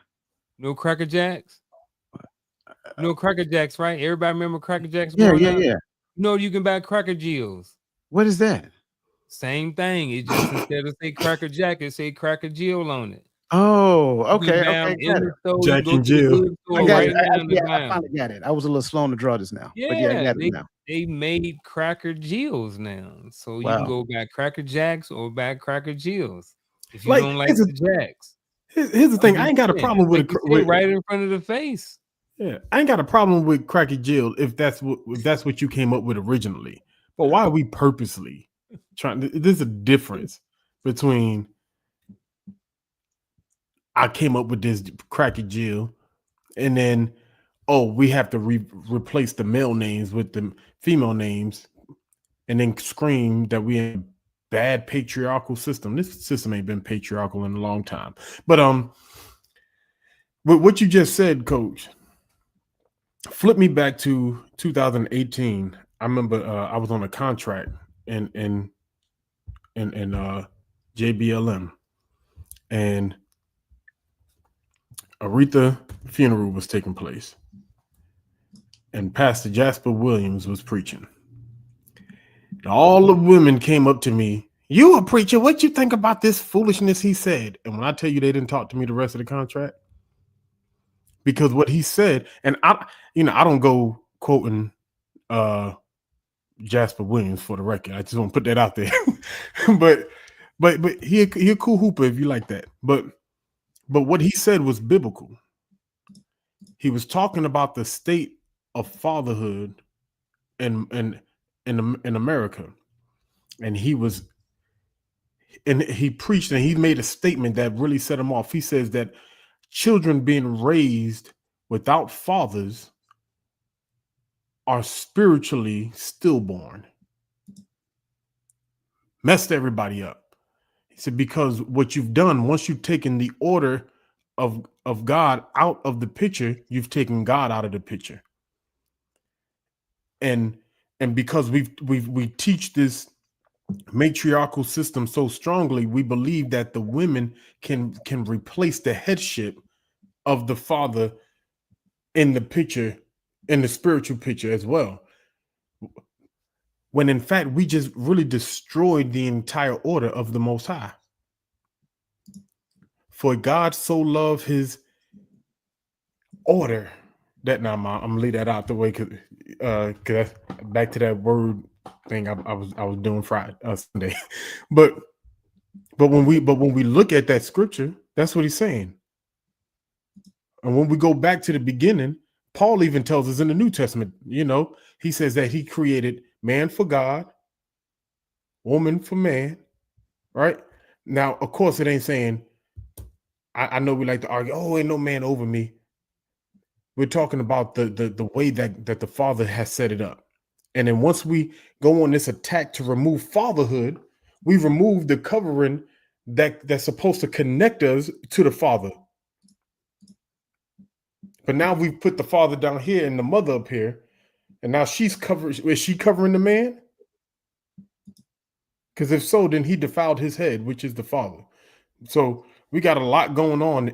No Cracker Jacks? No Cracker Jacks, right? Everybody remember Cracker Jacks? Yeah. No, you can buy Cracker Jills. What is that? Same thing. It just instead of say Cracker Jack, it say Cracker Jill on it. Oh, okay. Jack and Jill. I got it. I finally got it. I was a little slow to draw this now. Yeah, but yeah, I got it now. They made Cracker Jills now. So you can go back Cracker Jacks or back Cracker Jills. If you don't like the Jacks. Here's the thing. I ain't got a problem with right in front of the face. Yeah, I ain't got a problem with Cracker Jill if that's what you came up with originally. But why are we purposely trying to? There's a difference between I came up with this Cracker Jill, and then we have to replace the male names with the female names, and then scream that we in a bad patriarchal system. This system ain't been patriarchal in a long time. But what you just said, Coach, flip me back to 2018. I remember I was on a contract in JBLM, and Aretha funeral was taking place, and Pastor Jasper Williams was preaching. And all the women came up to me. You a preacher? What you think about this foolishness he said? And when I tell you they didn't talk to me the rest of the contract, because what he said, and I don't go quoting Jasper Williams for the record. I just want to put that out there. but he a cool hooper if you like that. But what he said was biblical. He was talking about the state of fatherhood in America, and he preached and he made a statement that really set him off. He says that children being raised without fathers are spiritually stillborn. Messed everybody up. He said, because what you've done, once you've taken the order of God out of the picture, you've taken God out of the picture. And because we teach this matriarchal system so strongly, we believe that the women can replace the headship of the father in the picture, in the spiritual picture as well. When in fact, we just really destroyed the entire order of the Most High. For God so loved his order that now I'm gonna leave that out the way because back to that word thing I was doing Friday Sunday. but when we look at that scripture, that's what he's saying. And when we go back to the beginning, Paul even tells us in the New Testament, he says that he created man for God, woman for man, right? Now, of course, it ain't saying, I know we like to argue, oh, ain't no man over me. We're talking about the way that the father has set it up. And then once we go on this attack to remove fatherhood, we remove the covering that's supposed to connect us to the father. But now we've put the father down here and the mother up here, and now she's covered. Is she covering the man? Because if so, then he defiled his head, which is the father. So we got a lot going on,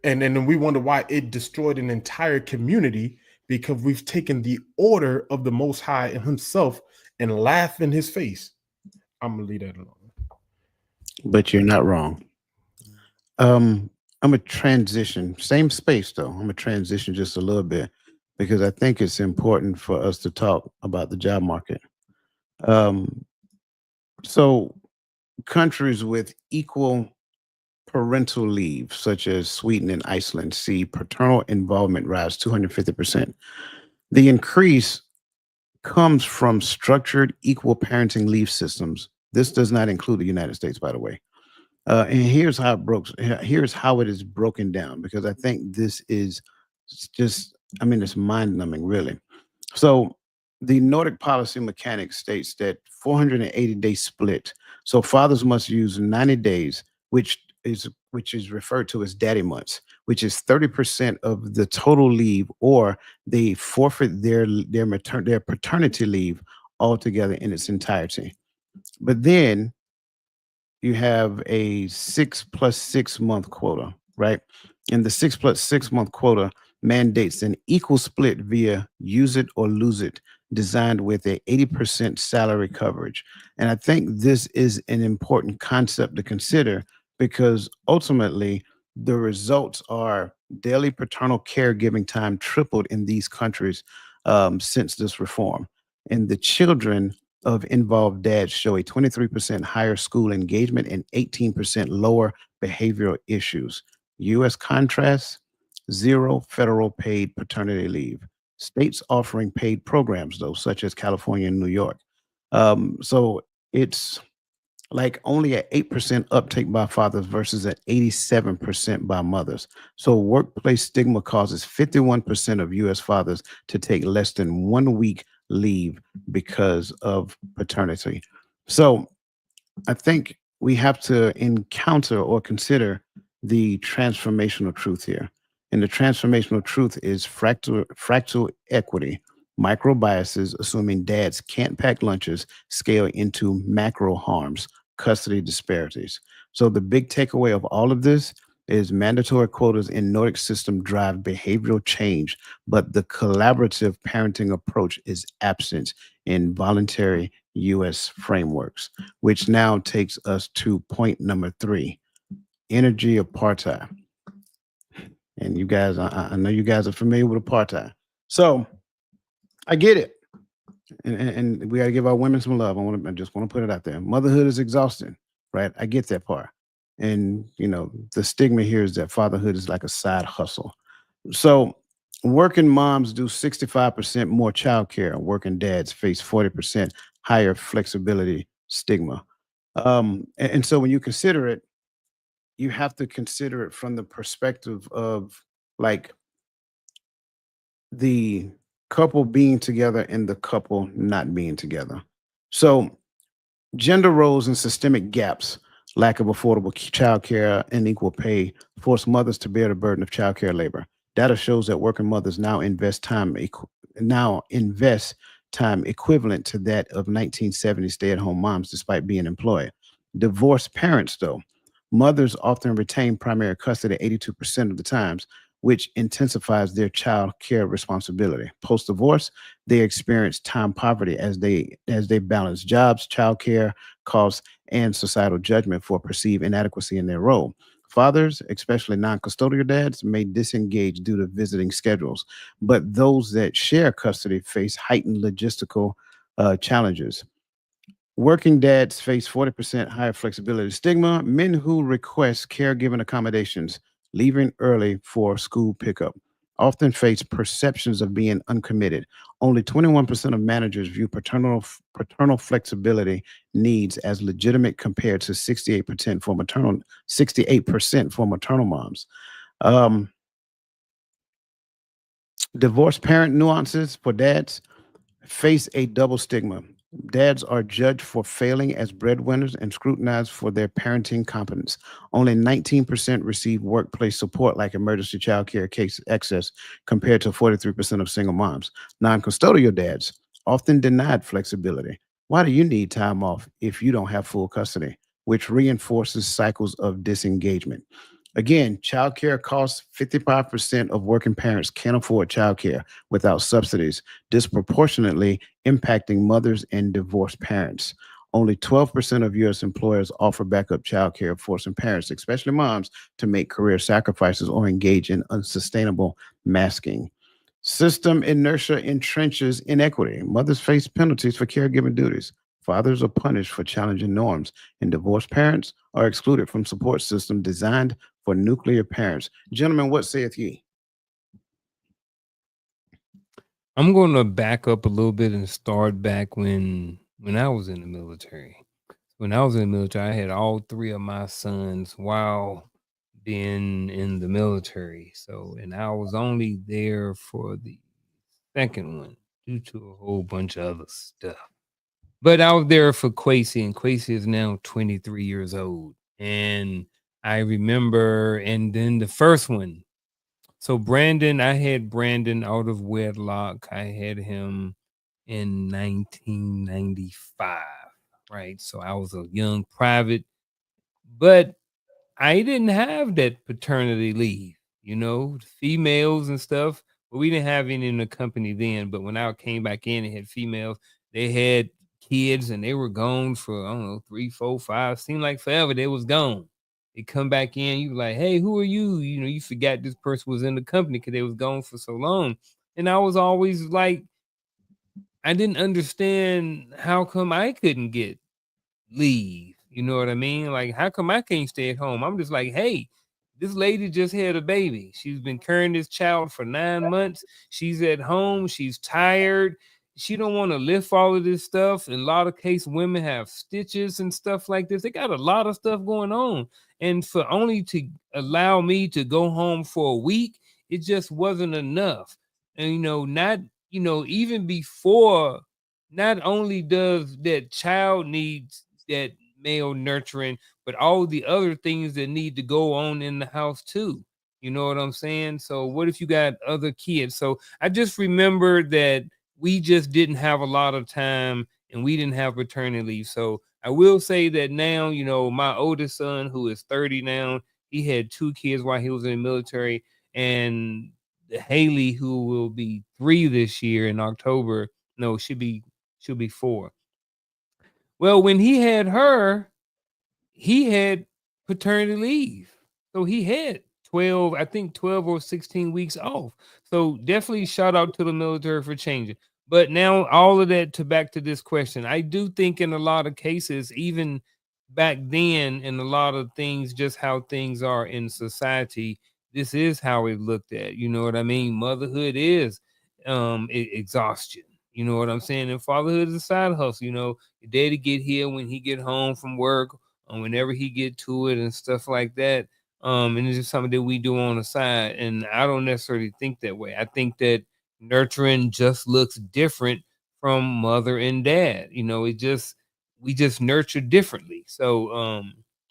and then we wonder why it destroyed an entire community, because we've taken the order of the Most High and Himself and laugh in His face. I'm gonna leave that alone. But you're not wrong. I'm a transition, same space though. I'm a transition just a little bit because I think it's important for us to talk about the job market. So countries with equal parental leave, such as Sweden and Iceland, see paternal involvement rise 250%. The increase comes from structured equal parenting leave systems. This does not include the United States, by the way. And here's how here's how it is broken down, because I think this is just, I mean, it's mind numbing, really. So the Nordic policy mechanics states that 480-day split. So fathers must use 90 days, which is referred to as daddy months, which is 30% of the total leave, or they forfeit their paternity leave altogether in its entirety. But then you have a 6+6 month quota, right? And the 6+6 month quota mandates an equal split via use it or lose it, designed with a 80% salary coverage. And I think this is an important concept to consider, because ultimately the results are daily paternal caregiving time tripled in these countries since this reform. And the children of involved dads show a 23% higher school engagement and 18% lower behavioral issues. U.S. contrast, 0 federal paid paternity leave. States offering paid programs, though, such as California and New York. So it's like only an 8% uptake by fathers versus an 87% by mothers. So workplace stigma causes 51% of U.S. fathers to take less than 1 week leave because of paternity. So I think we have to encounter or consider the transformational truth here. And the transformational truth is fractal equity, micro biases, assuming dads can't pack lunches, scale into macro harms, custody disparities. So the big takeaway of all of this is mandatory quotas in Nordic system drive behavioral change, but the collaborative parenting approach is absent in voluntary U.S. frameworks, which now takes us to point number 3, energy apartheid. And you guys, I know you guys are familiar with apartheid. So I get it. And we got to give our women some love. I just want to put it out there. Motherhood is exhausting, right? I get that part. And, you know, the stigma here is that fatherhood is like a side hustle. So working moms do 65% more childcare, and working dads face 40% higher flexibility stigma. And so when you consider it, you have to consider it from the perspective of like the couple being together and the couple not being together. So gender roles and systemic gaps, lack of affordable childcare and equal pay, force mothers to bear the burden of childcare labor. Data shows that working mothers now invest time equivalent to that of 1970 stay-at-home moms, despite being employed. Divorced parents, though, mothers often retain primary custody 82% of the times, which intensifies their child care responsibility. Post-divorce, they experience time poverty as they balance jobs, child care costs, and societal judgment for perceived inadequacy in their role. Fathers, especially non-custodial dads, may disengage due to visiting schedules, but those that share custody face heightened logistical challenges. Working dads face 40% higher flexibility stigma. Men who request caregiving accommodations, leaving early for school pickup. often face perceptions of being uncommitted. Only 21% of managers view paternal flexibility needs as legitimate compared to 68% for maternal moms. Um, Divorced parent nuances for dads face a double stigma. Dads are judged for failing as breadwinners and scrutinized for their parenting competence. Only 19% receive workplace support like emergency child care case access, compared to 43% of single moms. Non-custodial dads often denied flexibility. Why do you need time off if you don't have full custody? Which reinforces cycles of disengagement. Again, childcare costs. 55% of working parents can't afford childcare without subsidies, disproportionately impacting mothers and divorced parents. Only 12% of U.S. employers offer backup childcare, forcing parents, especially moms, to make career sacrifices or engage in unsustainable masking. System inertia entrenches inequity. Mothers face penalties for caregiving duties. Fathers are punished for challenging norms, and divorced parents are excluded from support systems designed for nuclear parents. Gentlemen, what saith ye? I'm going to back up a little bit and start back when I was in the military. When I was in the military, I had all three of my sons while being in the military. So, and I was only there for the second one due to a whole bunch of other stuff. But I was there for Quasi, and Quasi is now 23 years old. And I remember, and then the first one. So Brandon, I had Brandon out of wedlock. I had him in 1995, right? So I was a young private, but I didn't have that paternity leave, females and stuff, but we didn't have any in the company then. But when I came back in and had females, they had kids and they were gone for, I don't know, 3, 4, 5, seemed like forever they was gone. They come back in, you like, hey, who are you? You forgot this person was in the company because they was gone for so long. And I was always like, I didn't understand how come I couldn't get leave. You know what I mean? Like, how come I can't stay at home? I'm just like, hey, this lady just had a baby. She's been carrying this child for 9 months. She's at home. She's tired. She don't want to lift all of this stuff. In a lot of cases, women have stitches and stuff like this. They got a lot of stuff going on. And for only to allow me to go home for a week, it just wasn't enough. And, even before, not only does that child needs that male nurturing, but all the other things that need to go on in the house too. You know what I'm saying? So what if you got other kids? So I just remember that we just didn't have a lot of time and we didn't have paternity leave. So I will say that now, my oldest son, who is 30 now, he had 2 kids while he was in the military, and Haley, who will be 3 this year in October. No, she'll be 4. Well, when he had her, he had paternity leave. So he had 12 or 16 weeks off. So definitely shout out to the military for changing. But now all of that back to this question. I do think in a lot of cases, even back then, in a lot of things, just how things are in society, this is how it looked at. You know what I mean? Motherhood is exhaustion. You know what I'm saying? And fatherhood is a side hustle. Your daddy get here when he get home from work, whenever he get to it and stuff like that. And it's just something that we do on the side. And I don't necessarily think that way. I think that nurturing just looks different from mother and dad. We just nurture differently. So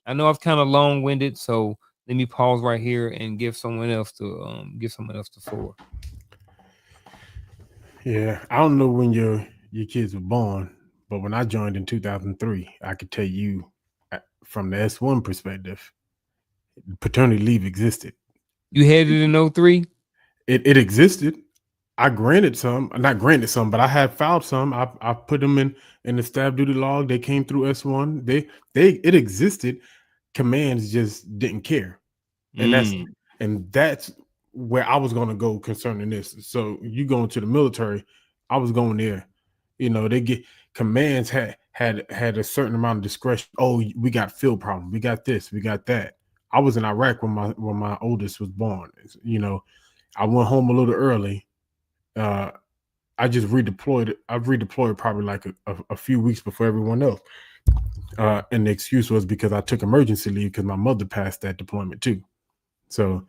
I know I've kind of long-winded, so let me pause right here and give someone else the floor. Yeah, I don't know when your kids were born, but when I joined in 2003, I could tell you from the S1 perspective, paternity leave existed. You had it in 2003? It existed. I not granted some, but I had filed some. I put them in the staff duty log. They came through S1. It existed. Commands just didn't care. And that's where I was going to go concerning this. So you going to the military, I was going there. They get commands had a certain amount of discretion. Oh, we got field problem. We got this. We got that. I was in Iraq when my oldest was born. I went home a little early. I just redeployed. I've redeployed probably like a few weeks before everyone else. And the excuse was because I took emergency leave because my mother passed that deployment too. So,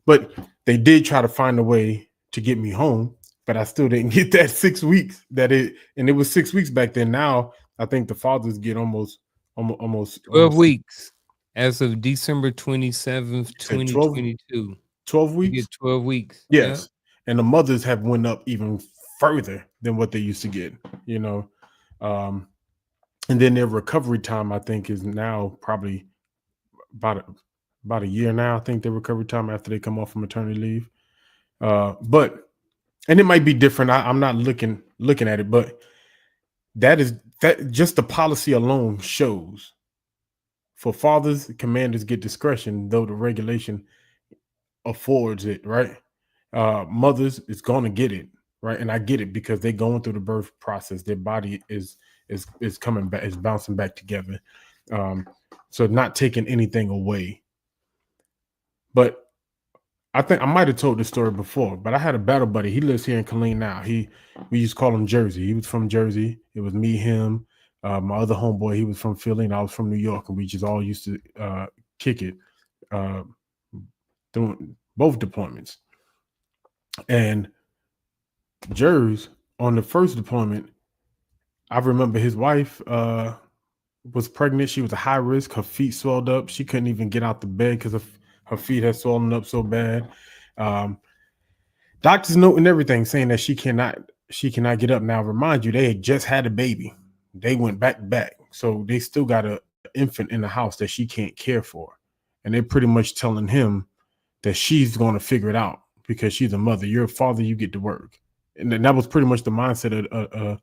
but they did try to find a way to get me home, but I still didn't get that 6 weeks and it was 6 weeks back then. Now I think the fathers get almost 12 weeks as of December 27th, 2022. 12 weeks? You get 12 weeks. Yes. Yeah. And the mothers have went up even further than what they used to get, you know. And then their recovery time, I think, is now probably about a year now. I think their recovery time after they come off from maternity leave. But it might be different. I'm not looking at it, but that just the policy alone shows for fathers, commanders get discretion, though the regulation affords it, right? Mothers is going to get it, right? And I get it because they're going through the birth process. Their body is coming back, is bouncing back together. So not taking anything away. But I think I might have told this story before, but I had a battle buddy. He lives here in Killeen now. We used to call him Jersey. He was from Jersey. It was me, him, my other homeboy. He was from Philly, and I was from New York, and we just all used to kick it, doing both deployments. And Jersey, on the first deployment, I remember his wife was pregnant. She was a high risk. Her feet swelled up. She couldn't even get out the bed because her feet had swollen up so bad. Doctors noting everything, saying that she cannot get up. Now, remind you, they had just had a baby. They went back to back. So they still got an infant in the house that she can't care for. And they're pretty much telling him that she's going to figure it out because she's a mother. You're a father, you get to work. And that was pretty much the mindset of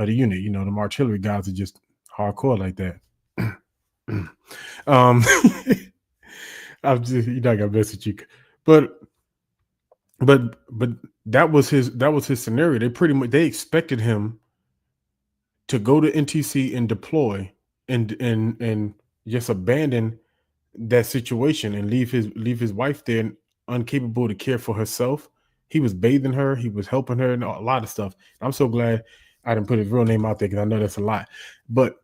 the unit. You know, the artillery guys are just hardcore like that. I'm just, you're not gonna message you, but that was his scenario. They expected him to go to NTC and deploy and just abandon that situation and leave his wife there, incapable to care for herself. He was bathing her, he was helping her, and a lot of stuff. I'm so glad I didn't put his real name out there because I know that's a lot. But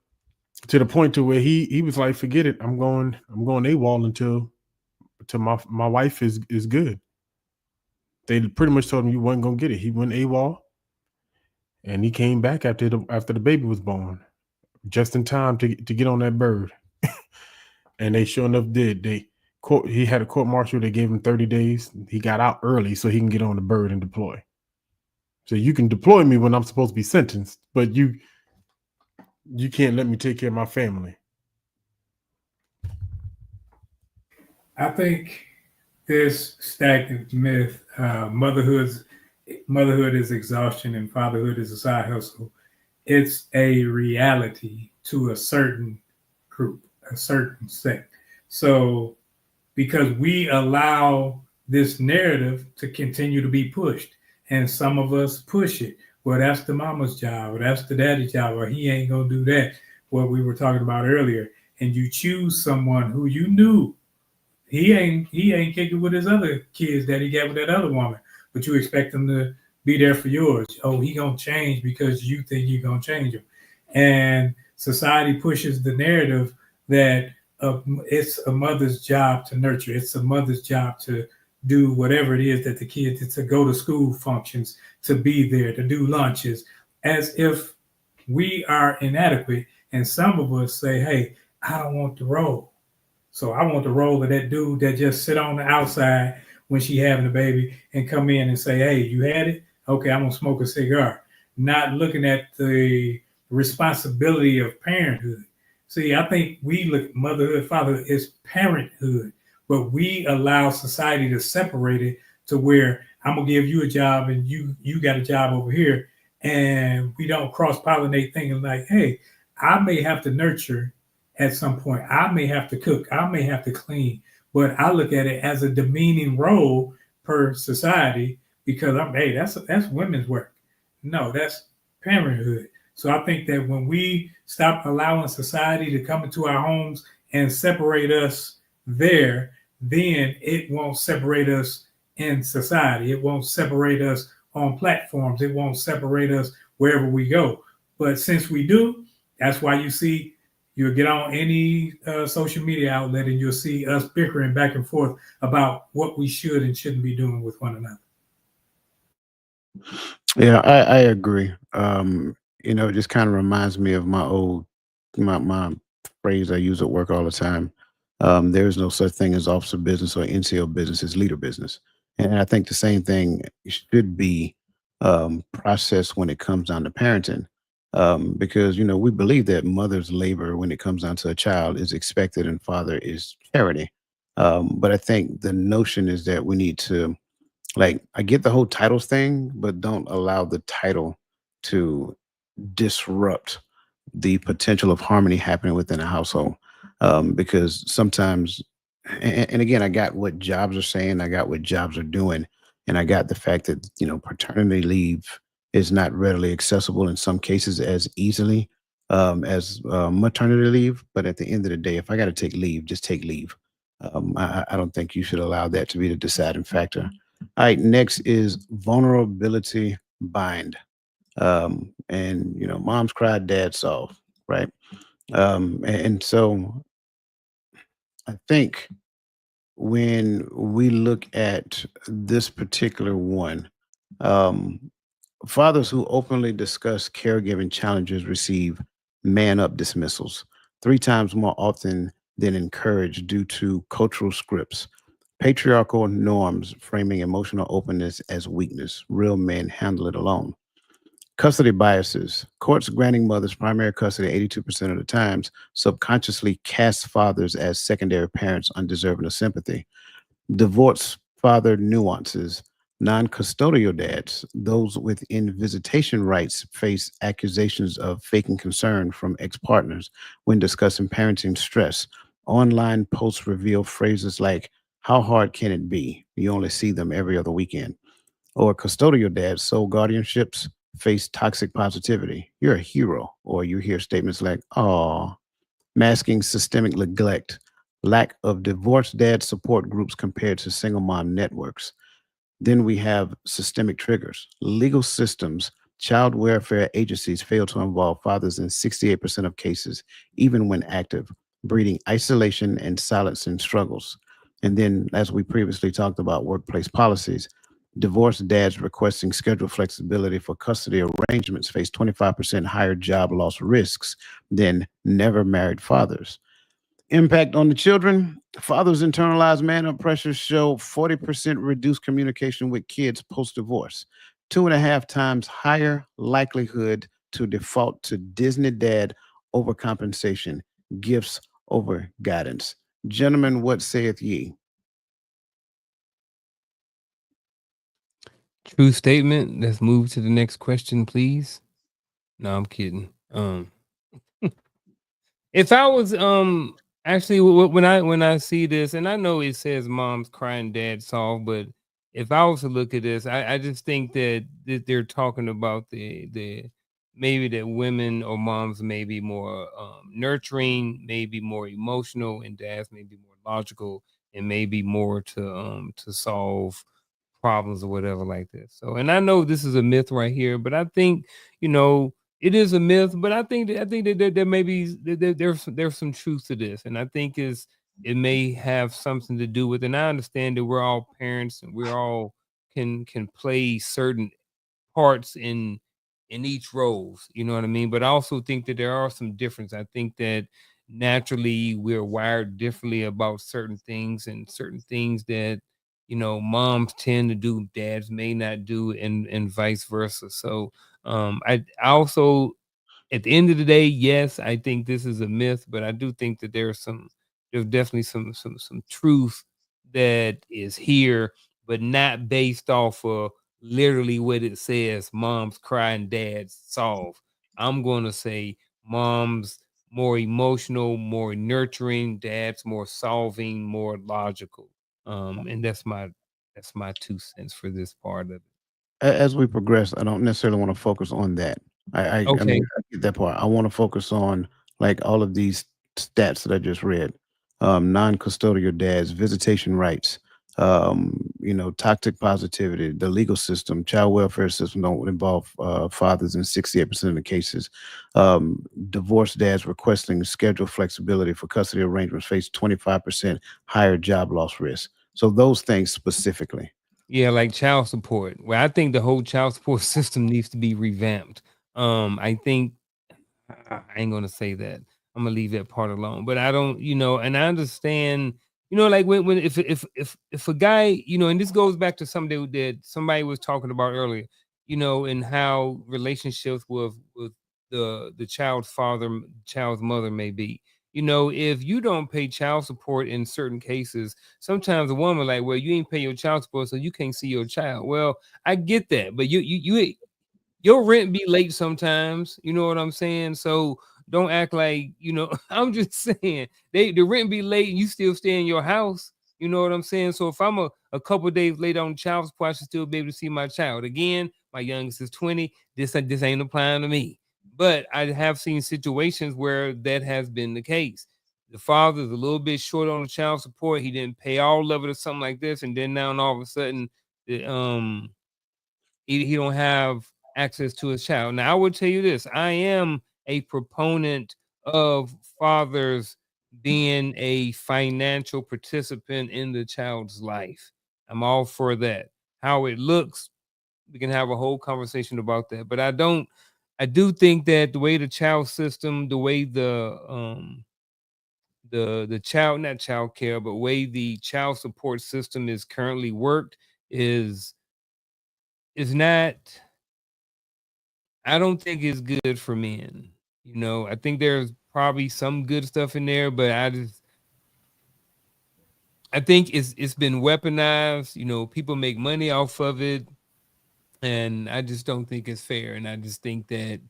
to the point to where he was like, forget it, I'm going AWOL until my wife is good. They pretty much told him you wasn't gonna get it. He went AWOL, and he came back after the baby was born, just in time to get on that bird. And they sure enough did. He had a court martial. They gave him 30 days. He got out early so he can get on the bird and deploy. So you can deploy me when I'm supposed to be sentenced, but you can't let me take care of my family. I think this stagnant myth, motherhood is exhaustion and fatherhood is a side hustle. It's a reality to a certain group, a certain sect. So because we allow this narrative to continue to be pushed, and some of us push it. Well, that's the mama's job, or that's the daddy's job, or he ain't gonna do that. What we were talking about earlier. And you choose someone who you knew he ain't kicking with his other kids that he got with that other woman, but you expect him to be there for yours. Oh, he gonna change because you think you're gonna change him. And society pushes the narrative that it's a mother's job to nurture. It's a mother's job to do whatever it is that the kids, to go to school functions, to be there, to do lunches, as if we are inadequate. And some of us say, hey, I don't want the role. So I want the role of that dude that just sit on the outside when she having a baby and come in and say, hey, you had it? Okay, I'm gonna smoke a cigar. Not looking at the responsibility of parenthood. See, I think we look at motherhood, fatherhood is parenthood, but we allow society to separate it to where I'm gonna give you a job and you got a job over here, and we don't cross-pollinate thinking like, hey, I may have to nurture at some point. I may have to cook. I may have to clean, but I look at it as a demeaning role per society because that's women's work. No, that's parenthood. So I think that when we stop allowing society to come into our homes and separate us there, then it won't separate us in society. It won't separate us on platforms. It won't separate us wherever we go. But since we do, that's why you see, you'll get on any social media outlet and you'll see us bickering back and forth about what we should and shouldn't be doing with one another. Yeah, I agree. It just kind of reminds me of my phrase I use at work all the time. There is no such thing as officer business or NCO business, it's leader business. And I think the same thing should be processed when it comes down to parenting. Because we believe that mother's labor when it comes down to a child is expected and father is charity. But I think the notion is that we need to, like, I get the whole titles thing, but don't allow the title to disrupt the potential of harmony happening within a household. Because sometimes, and again, I got what jobs are saying, I got what jobs are doing, and I got the fact that, paternity leave is not readily accessible in some cases as easily as maternity leave. But at the end of the day, if I got to take leave, just take leave. I don't think you should allow that to be the deciding factor. All right, next is vulnerability bind. And moms cry, dads solve, right? And so I think when we look at this particular one, um, fathers who openly discuss caregiving challenges receive man up dismissals 3 times more often than encouraged due to cultural scripts. Patriarchal norms framing emotional openness as weakness. Real men handle it alone. Custody biases. Courts granting mothers primary custody 82% of the times subconsciously cast fathers as secondary parents undeserving of sympathy. Divorce father nuances. Non-custodial dads, those within visitation rights, face accusations of faking concern from ex-partners when discussing parenting stress. Online posts reveal phrases like, how hard can it be? You only see them every other weekend. Or custodial dads, sole guardianships, face toxic positivity. You're a hero. Or you hear statements like, oh, masking systemic neglect, lack of divorced dad support groups compared to single mom networks. Then we have systemic triggers. Legal systems, child welfare agencies fail to involve fathers in 68% of cases, even when active, breeding isolation and silencing struggles. And then, as we previously talked about, workplace policies, divorced dads requesting schedule flexibility for custody arrangements face 25% higher job loss risks than never married fathers. Impact on the children. Fathers' internalized man up pressures show 40% reduced communication with kids post divorce, 2.5 times higher likelihood to default to Disney dad overcompensation, gifts over guidance. Gentlemen, what saith ye? True statement. Let's move to the next question, please. No, I'm kidding. If I was actually when I see this, and I know it says moms crying, dad solve, but if I was to look at this, I just think that they're talking about the maybe that women or moms may be more nurturing, maybe more emotional, and dads may be more logical, and maybe more to solve problems or whatever like this. So, and I know this is a myth right here, but I think it is a myth. But I think that there may be there's some truth to this, and I think it may have something to do with. And I understand that we're all parents and we're all can play certain parts in each roles, you know what I mean? But I also think that there are some difference. I think that naturally we're wired differently about certain things, and certain things that moms tend to do, dads may not do, and vice versa. So I also, at the end of the day, yes, I think this is a myth, but I do think that there's definitely some truth that is here, but not based off of literally what it says, moms cry and dads solve. I'm going to say moms more emotional, more nurturing, dads more solving, more logical. And that's my 2 cents for this part of it. As we progress, I don't necessarily want to focus on that. I Okay. mean, I get that part. I want to focus on like all of these stats that I just read. Non-custodial dads, visitation rights, Toxic positivity, the legal system, child welfare system don't involve fathers in 68% of the cases. Divorced dads requesting schedule flexibility for custody arrangements face 25% higher job loss risk. So those things specifically. Yeah, like child support. Well, I think the whole child support system needs to be revamped. I think I ain't gonna say that. I'm gonna leave that part alone. But I don't, and I understand, like when if a guy, and this goes back to something that somebody was talking about earlier, and how relationships with the child's father, child's mother may be. If you don't pay child support in certain cases, sometimes a woman like, well, you ain't pay your child support, so you can't see your child. Well, I get that, but your rent be late sometimes, you know what I'm saying? So don't act like, I'm just saying the rent be late and you still stay in your house. You know what I'm saying? So if I'm a couple days late on child support, I should still be able to see my child. Again, my youngest is 20. This ain't applying to me. But I have seen situations where that has been the case. The father's a little bit short on the child support. He didn't pay all of it or something like this, and then now all of a sudden, he don't have access to his child. Now, I will tell you this: I am a proponent of fathers being a financial participant in the child's life. I'm all for that. How it looks, we can have a whole conversation about that. But I do think that the way the child system, the way the child, not child care, but way the child support system is currently worked is not, I don't think it's good for men. I think there's probably some good stuff in there, but I think it's been weaponized. People make money off of it, and I just don't think it's fair. And I just think that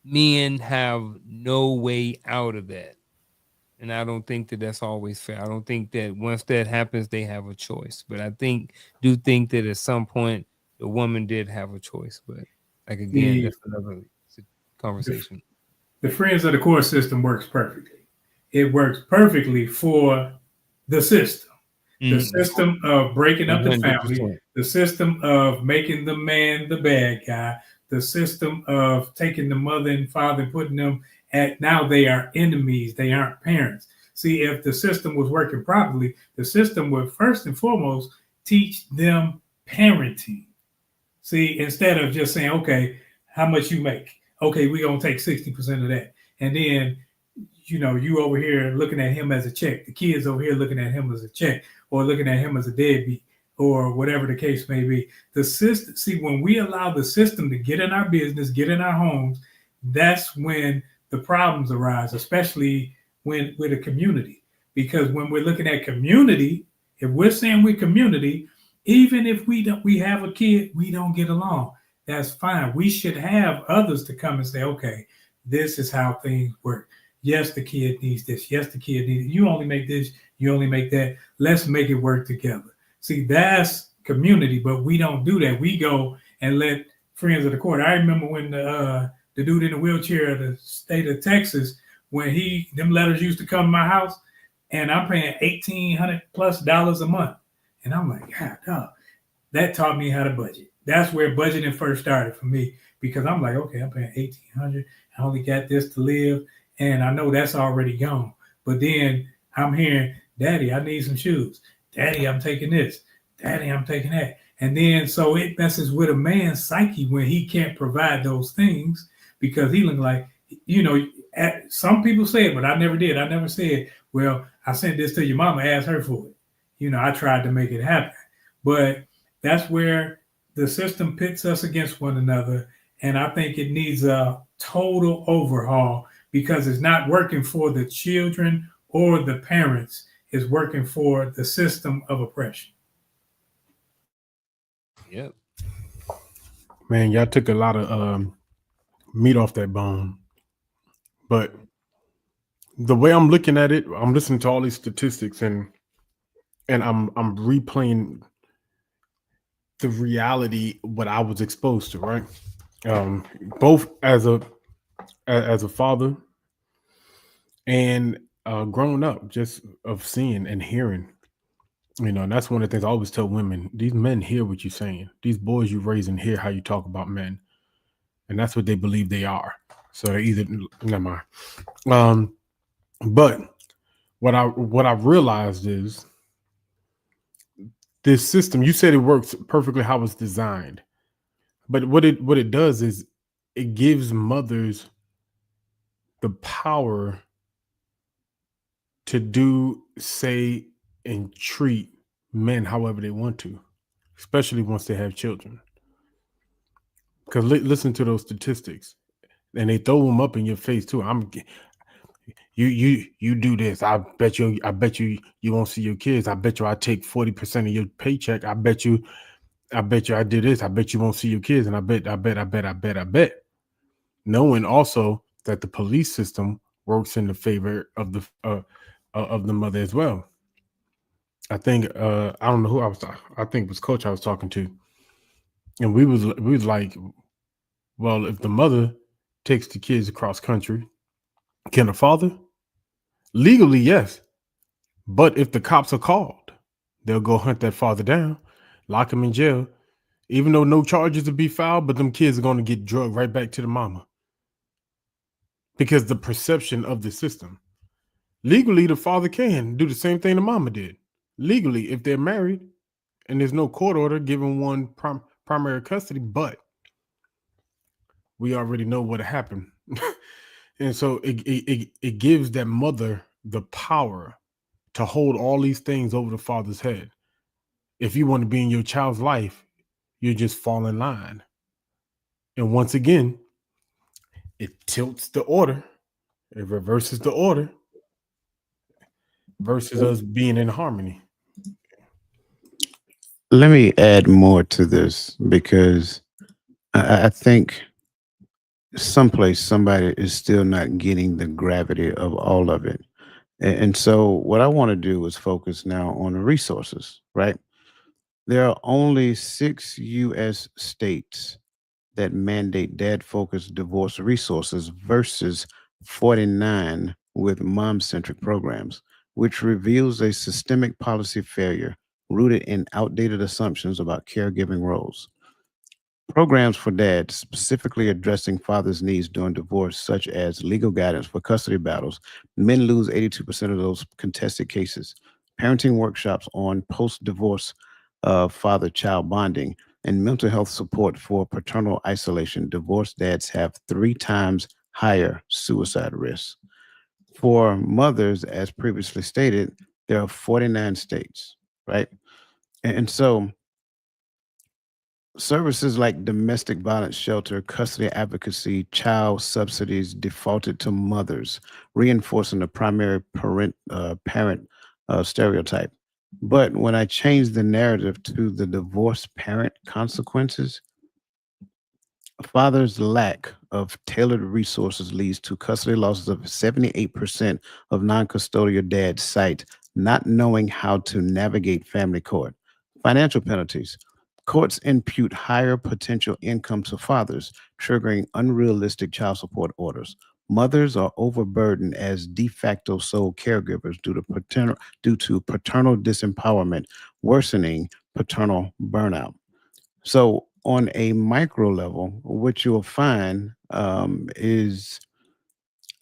men have no way out of that. And I don't think that that's always fair. I don't think that once that happens, they have a choice. But I do think that at some point the woman did have a choice. But like again, that's another conversation. The Friends of the Court system works perfectly. It works perfectly for the system. The system of breaking up the 100%. family, the system of making the man the bad guy, the system of taking the mother and father and putting them at, now they are enemies, they aren't parents. See, if the system was working properly, the system would first and foremost teach them parenting. See, instead of just saying, okay, how much you make? Okay, we're going to take 60% of that. And then, you over here looking at him as a check. The kids over here looking at him as a check, or looking at him as a deadbeat, or whatever the case may be. The system, see, when we allow the system to get in our business, get in our homes, that's when the problems arise, especially when with a community. Because when we're looking at community, if we're saying we're community, even if we have a kid, we don't get along, that's fine. We should have others to come and say, okay, this is how things work. Yes, the kid needs this. Yes, the kid needs it. You only make this, you only make that. Let's make it work together. See, that's community, but we don't do that. We go and let Friends of the Court. I remember when the dude in the wheelchair of the state of Texas, when them letters used to come to my house, and I'm paying $1,800+ a month. And I'm like, God, dog. That taught me how to budget. That's where budgeting first started for me, because I'm like, okay, I'm paying $1,800. I only got this to live, and I know that's already gone. But then I'm hearing, Daddy, I need some shoes. Daddy, I'm taking this. Daddy, I'm taking that. And then so it messes with a man's psyche when he can't provide those things, because he look like, some people say it, but I never did. I never said, well, I sent this to your mama, ask her for it. I tried to make it happen. But that's where the system pits us against one another. And I think it needs a total overhaul, because it's not working for the children or the parents. It's working for the system of oppression. Yep. Man, y'all took a lot of meat off that bone. But the way I'm looking at it, I'm listening to all these statistics, and I'm replaying the reality, what I was exposed to, right? Both as a father and growing up, just of seeing and hearing. You know, and that's one of the things I always tell women. These men hear what you're saying. These boys you raise and hear how you talk about men. And that's what they believe they are. So they either, never mind. But what I realized is this system, you said it works perfectly how it's designed. But what it does is it gives mothers the power to do, say, and treat men however they want to, especially once they have children. Because listen to those statistics, and they throw them up in your face too. You do this. I bet you won't see your kids. I bet you I take 40% of your paycheck. I bet you I do this. I bet you won't see your kids. And I bet. Knowing also that the police system works in the favor of the mother as well. I think I don't know who I was. I think it was Coach I was talking to, and we was like, well, if the mother takes the kids across country, can the father? Legally, yes, but if the cops are called, they'll go hunt that father down, lock him in jail, even though no charges to be filed. But them kids are going to get drugged right back to the mama because the perception of the system. Legally, the father can do the same thing the mama did. Legally, if they're married and there's no court order giving one primary custody, but we already know what happened. And so it gives that mother the power to hold all these things over the father's head. If you want to be in your child's life, you just fall in line. And once again, it tilts the order. It reverses the order versus us being in harmony. Let me add more to this because I think someplace somebody is still not getting the gravity of all of it. And so what I want to do is focus now on the resources, right? There are only 6 US states that mandate dad-focused divorce resources versus 49 with mom-centric programs, which reveals a systemic policy failure rooted in outdated assumptions about caregiving roles. Programs for dads specifically addressing fathers' needs during divorce, such as legal guidance for custody battles, men lose 82% of those contested cases. Parenting workshops on post-divorce father-child bonding and mental health support for paternal isolation. Divorced dads have 3 times higher suicide risks. For mothers, as previously stated, there are 49 states, right? And so services like domestic violence shelter, custody advocacy, child subsidies defaulted to mothers, reinforcing the primary parent stereotype. But when I changed the narrative to the divorced parent consequences, father's lack of tailored resources leads to custody losses of 78% of non-custodial dads cite not knowing how to navigate family court. Financial penalties. Courts impute higher potential income to fathers, triggering unrealistic child support orders. Mothers are overburdened as de facto sole caregivers due to paternal disempowerment, worsening paternal burnout. So, on a micro level, what you'll find is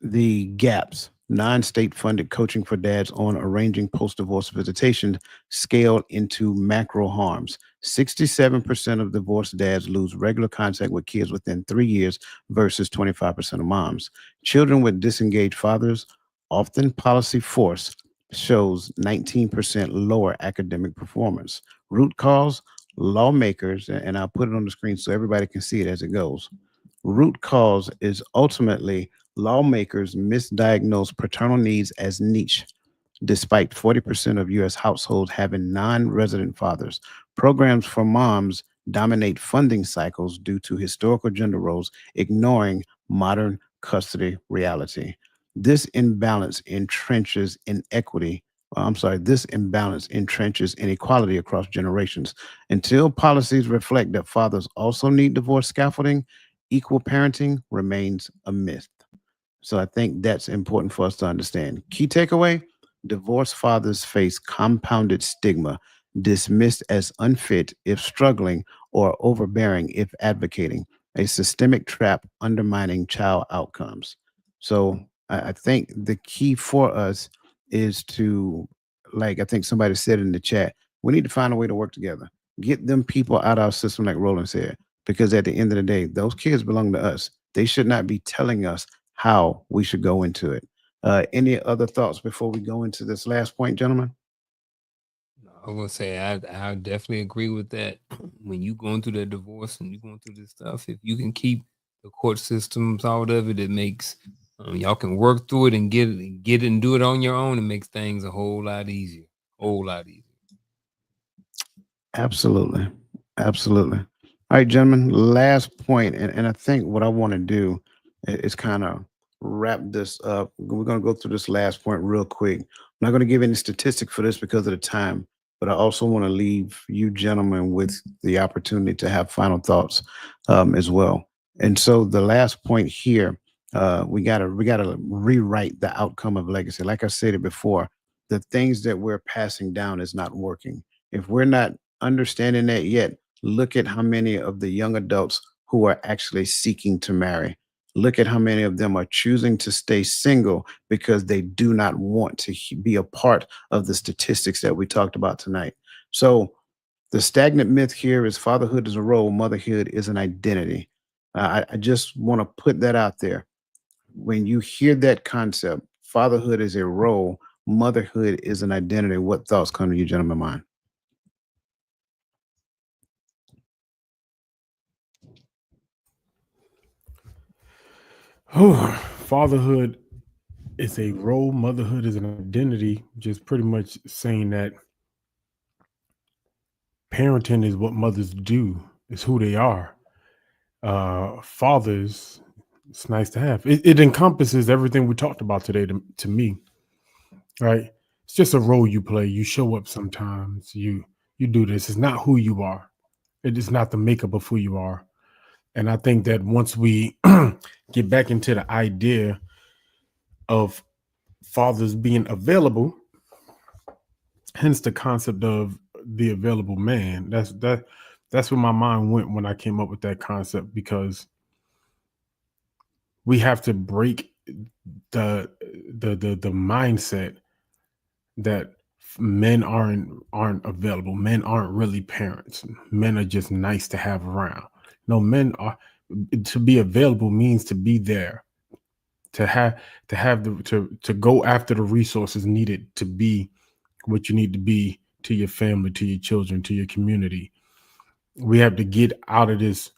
the gaps. Non-state funded coaching for dads on arranging post-divorce visitation scaled into macro harms. 67% of divorced dads lose regular contact with kids within 3 years versus 25% of moms. Children with disengaged fathers, often policy force, shows 19% lower academic performance. Root cause, lawmakers, and I'll put it on the screen so everybody can see it as it goes. Root cause is ultimately lawmakers misdiagnose paternal needs as niche, despite 40% of U.S. households having non-resident fathers. Programs for moms dominate funding cycles due to historical gender roles, ignoring modern custody reality. This imbalance entrenches inequality across generations. Until policies reflect that fathers also need divorce scaffolding, equal parenting remains a myth. So I think that's important for us to understand. Key takeaway: Divorced fathers face compounded stigma, dismissed as unfit if struggling or overbearing if advocating, a systemic trap undermining child outcomes. So I think the key for us is to, like I think somebody said in the chat, we need to find a way to work together. Get them people out of our system, like Roland said, because at the end of the day, those kids belong to us. They should not be telling us how we should go into it. Any other thoughts before we go into this last point, gentlemen? I will say I definitely agree with that. When you going through that divorce and you going through this stuff, if you can keep the court systems out of it, it makes y'all can work through it and get it and do it on your own. It makes things a whole lot easier. Absolutely. Absolutely. All right, gentlemen, last point, and I think what I want to do is kind of wrap this up. We're going to go through this last point real quick. I'm not going to give any statistics for this because of the time, but I also want to leave you gentlemen with the opportunity to have final thoughts as well. And so the last point here, we gotta rewrite the outcome of legacy. Like I said it before, the things that we're passing down is not working. If we're not understanding that yet, look at how many of the young adults who are actually seeking to marry. Look at how many of them are choosing to stay single because they do not want to be a part of the statistics that we talked about tonight. So the stagnant myth here is fatherhood is a role, motherhood is an identity. I just want to put that out there. When you hear that concept, fatherhood is a role, motherhood is an identity. What thoughts come to you, gentlemen, mind? Fatherhood is a role, motherhood is an identity, just pretty much saying that parenting is what mothers do, is who they are. Fathers, it's nice to have. It encompasses everything we talked about today to me, right? It's just a role you play. You show up sometimes. You do this. It's not who you are. It is not the makeup of who you are. And I think that once we get back into the idea of fathers being available, hence the concept of the available man, that's where my mind went when I came up with that concept, because we have to break the mindset that men aren't available. Men aren't really parents. Men are just nice to have around. No, men are, to be available means to be there, to go after the resources needed to be what you need to be to your family, to your children, to your community. We have to get out of this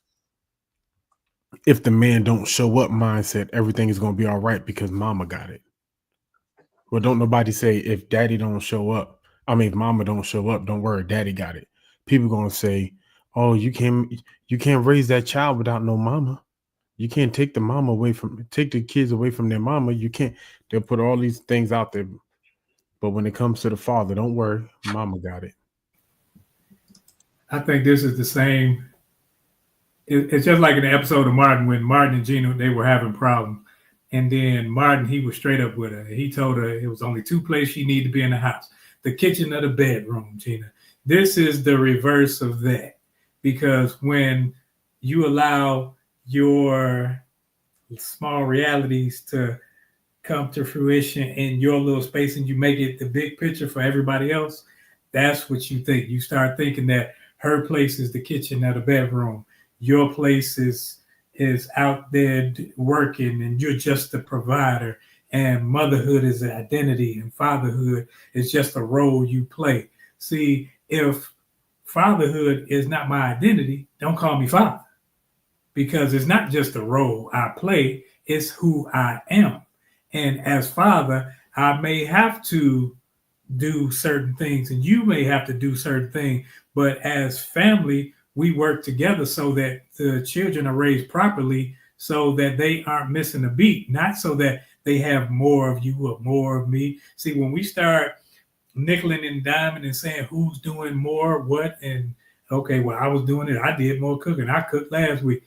if the man don't show up mindset, everything is going to be all right because mama got it. Well, don't nobody say if daddy don't show up, if mama don't show up, don't worry, daddy got it. People going to say, oh, you can't raise that child without no mama. You can't take the kids away from their mama. You can't. They'll put all these things out there. But when it comes to the father, don't worry, mama got it. I think this is the same. It's just like in the episode of Martin, when Martin and Gina, they were having problems. And then Martin, he was straight up with her. He told her it was only two places she needed to be in the house: the kitchen or the bedroom, Gina. This is the reverse of that. Because when you allow your small realities to come to fruition in your little space and you make it the big picture for everybody else, that's what you think. You start thinking that her place is the kitchen or the bedroom. Your place is out there working and you're just the provider. And motherhood is an identity and fatherhood is just a role you play. See, if fatherhood is not my identity, don't call me father, because it's not just a role I play, it's who I am. And as father, I may have to do certain things and you may have to do certain things, but as family, we work together so that the children are raised properly so that they aren't missing a beat, not so that they have more of you or more of me. See, when we start nickeling and diming and saying who's doing more, what, and okay, well, I was doing it. I did more cooking. I cooked last week.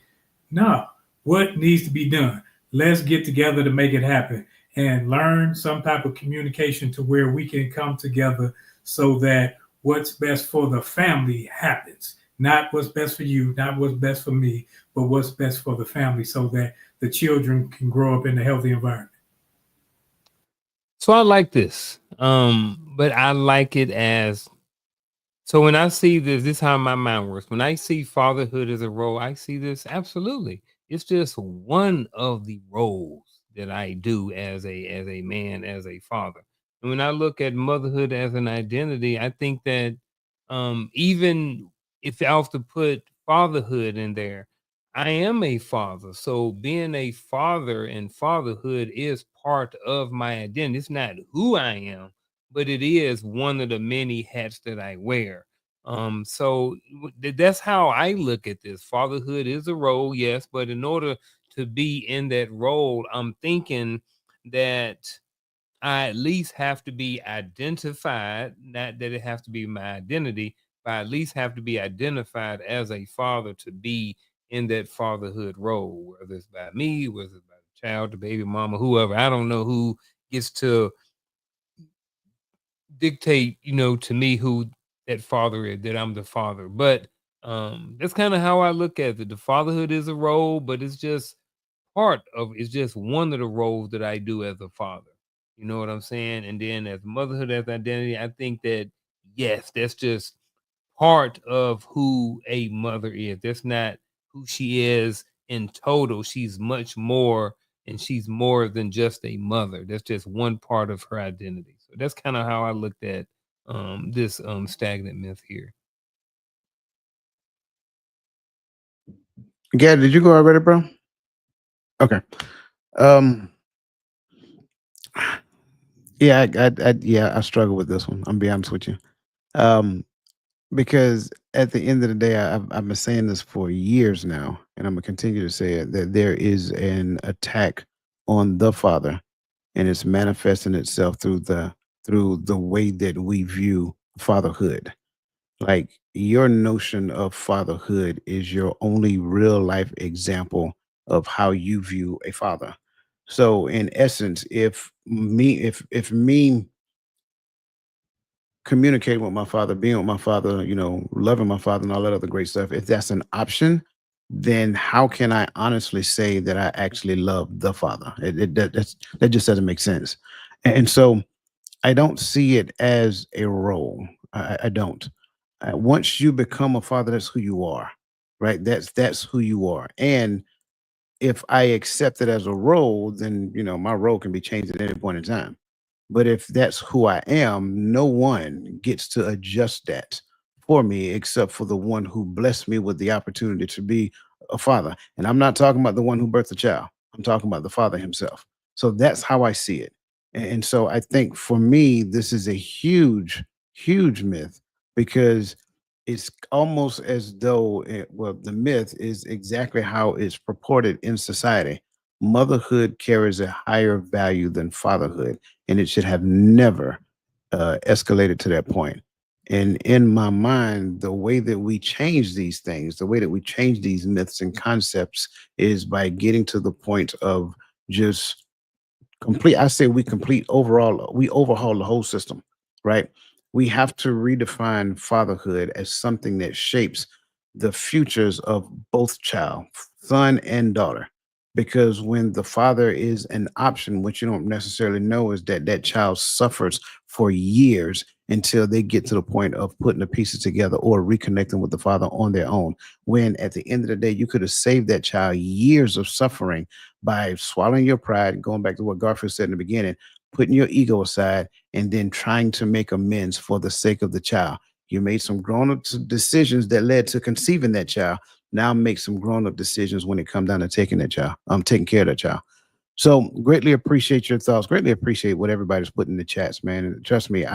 No, what needs to be done? Let's get together to make it happen. and learn some type of communication to where we can come together so that what's best for the family happens. Not what's best for you, not what's best for me, but what's best for the family so that the children can grow up in a healthy environment. So I like this. But I like it as, so when I see this is how my mind works. When I see fatherhood as a role, I see this absolutely. It's just one of the roles that I do as a man, as a father. And when I look at motherhood as an identity, I think that even if I have to put fatherhood in there, I am a father. So being a father and fatherhood is part of my identity. It's not who I am, but it is one of the many hats that I wear. That's how I look at this. Fatherhood is a role, yes, but in order to be in that role, I'm thinking that I at least have to be identified, not that it has to be my identity, but I at least have to be identified as a father to be in that fatherhood role, whether it's by me, whether it's by the child, the baby mama, whoever. I don't know who gets to dictate, to me who that father is, that I'm the father. But that's kind of how I look at it. The fatherhood is a role, but it's just it's just one of the roles that I do as a father. You know what I'm saying? And then as motherhood as identity, I think that yes, that's just part of who a mother is. That's not who she is in total. She's much more, and she's more than just a mother. That's just one part of her identity. So that's kind of how I looked at this stagnant myth here. Gad, did you go already, bro? Okay. Yeah, I struggle with this one. I'm be honest with you. Because at the end of the day, I've been saying this for years now, and I'm gonna continue to say it, that there is an attack on the father, and it's manifesting itself through the way that we view fatherhood. Like your notion of fatherhood is your only real life example of how you view a father. So in essence, if me communicating with my father, being with my father, loving my father and all that other great stuff, if that's an option, then how can I honestly say that I actually love the father? That just doesn't make sense. And so I don't see it as a role. I don't. Once you become a father, that's who you are, right? That's who you are. And if I accept it as a role, then my role can be changed at any point in time. But if that's who I am, no one gets to adjust that for me except for the one who blessed me with the opportunity to be a father. And I'm not talking about the one who birthed the child. I'm talking about the father himself. So that's how I see it. And so I think for me, this is a huge, huge myth because it's almost as though the myth is exactly how it's purported in society. Motherhood carries a higher value than fatherhood, and it should have never escalated to that point. And in my mind, the way that we change these things, the way that we change these myths and concepts is by getting to the point of just I say we overhaul the whole system, right? We have to redefine fatherhood as something that shapes the futures of both son and daughter. Because when the father is an option, what you don't necessarily know is that that child suffers for years until they get to the point of putting the pieces together or reconnecting with the father on their own. When at the end of the day, you could have saved that child years of suffering by swallowing your pride, going back to what Garfield said in the beginning, putting your ego aside, and then trying to make amends for the sake of the child. You made some grown-up decisions that led to conceiving that child. Now make some grown-up decisions when it comes down to taking care of that child. So greatly appreciate your thoughts. Greatly appreciate what everybody's putting in the chats, man. And trust me,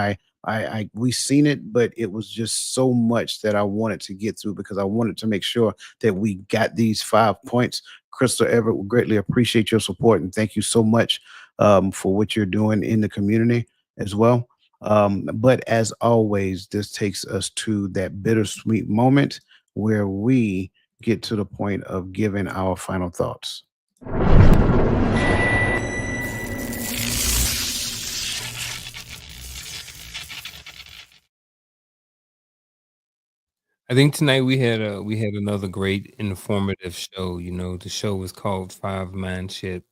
we seen it, but it was just so much that I wanted to get through because I wanted to make sure that we got these 5 points. Crystal Everett, we greatly appreciate your support and thank you so much for what you're doing in the community as well. But as always, this takes us to that bittersweet moment where we get to the point of giving our final thoughts. I think tonight we had another great informative show. You know, the show was called Five Mindset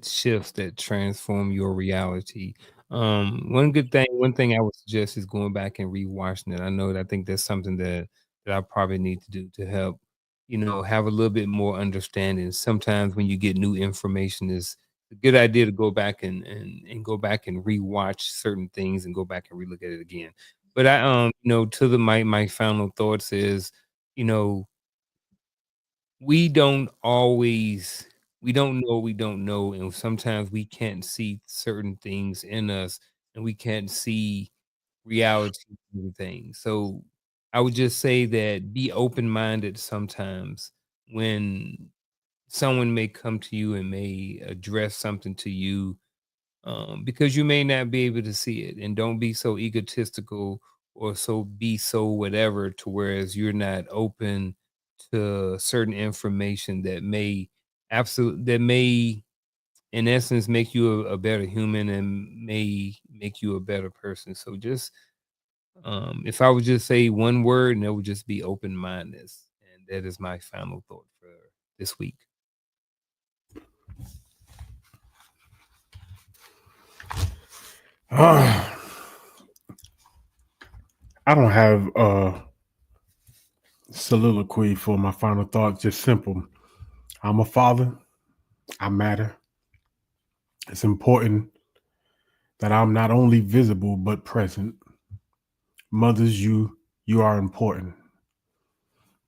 Shifts That Transform Your Reality. One thing I would suggest is going back and rewatching it. I think that's something that I probably need to do to help, you know, have a little bit more understanding. Sometimes when you get new information, it's a good idea to go back and go back and rewatch certain things and go back and relook at it again. But you know, to the my final thoughts is, you know, we don't always we don't know, and sometimes we can't see certain things in us, and we can't see reality of everything. So I would just say that be open-minded sometimes when someone may come to you and may address something to you, because you may not be able to see it, and don't be so egotistical or so whatever to whereas you're not open to certain information that may in essence make you a better human and may make you a better person. So just if I would just say one word, and it would just be open-mindedness, and that is my final thought for this week. I don't have a soliloquy for my final thoughts. Just simple. I'm a father. I matter. It's important that I'm not only visible but present. Mothers, you are important,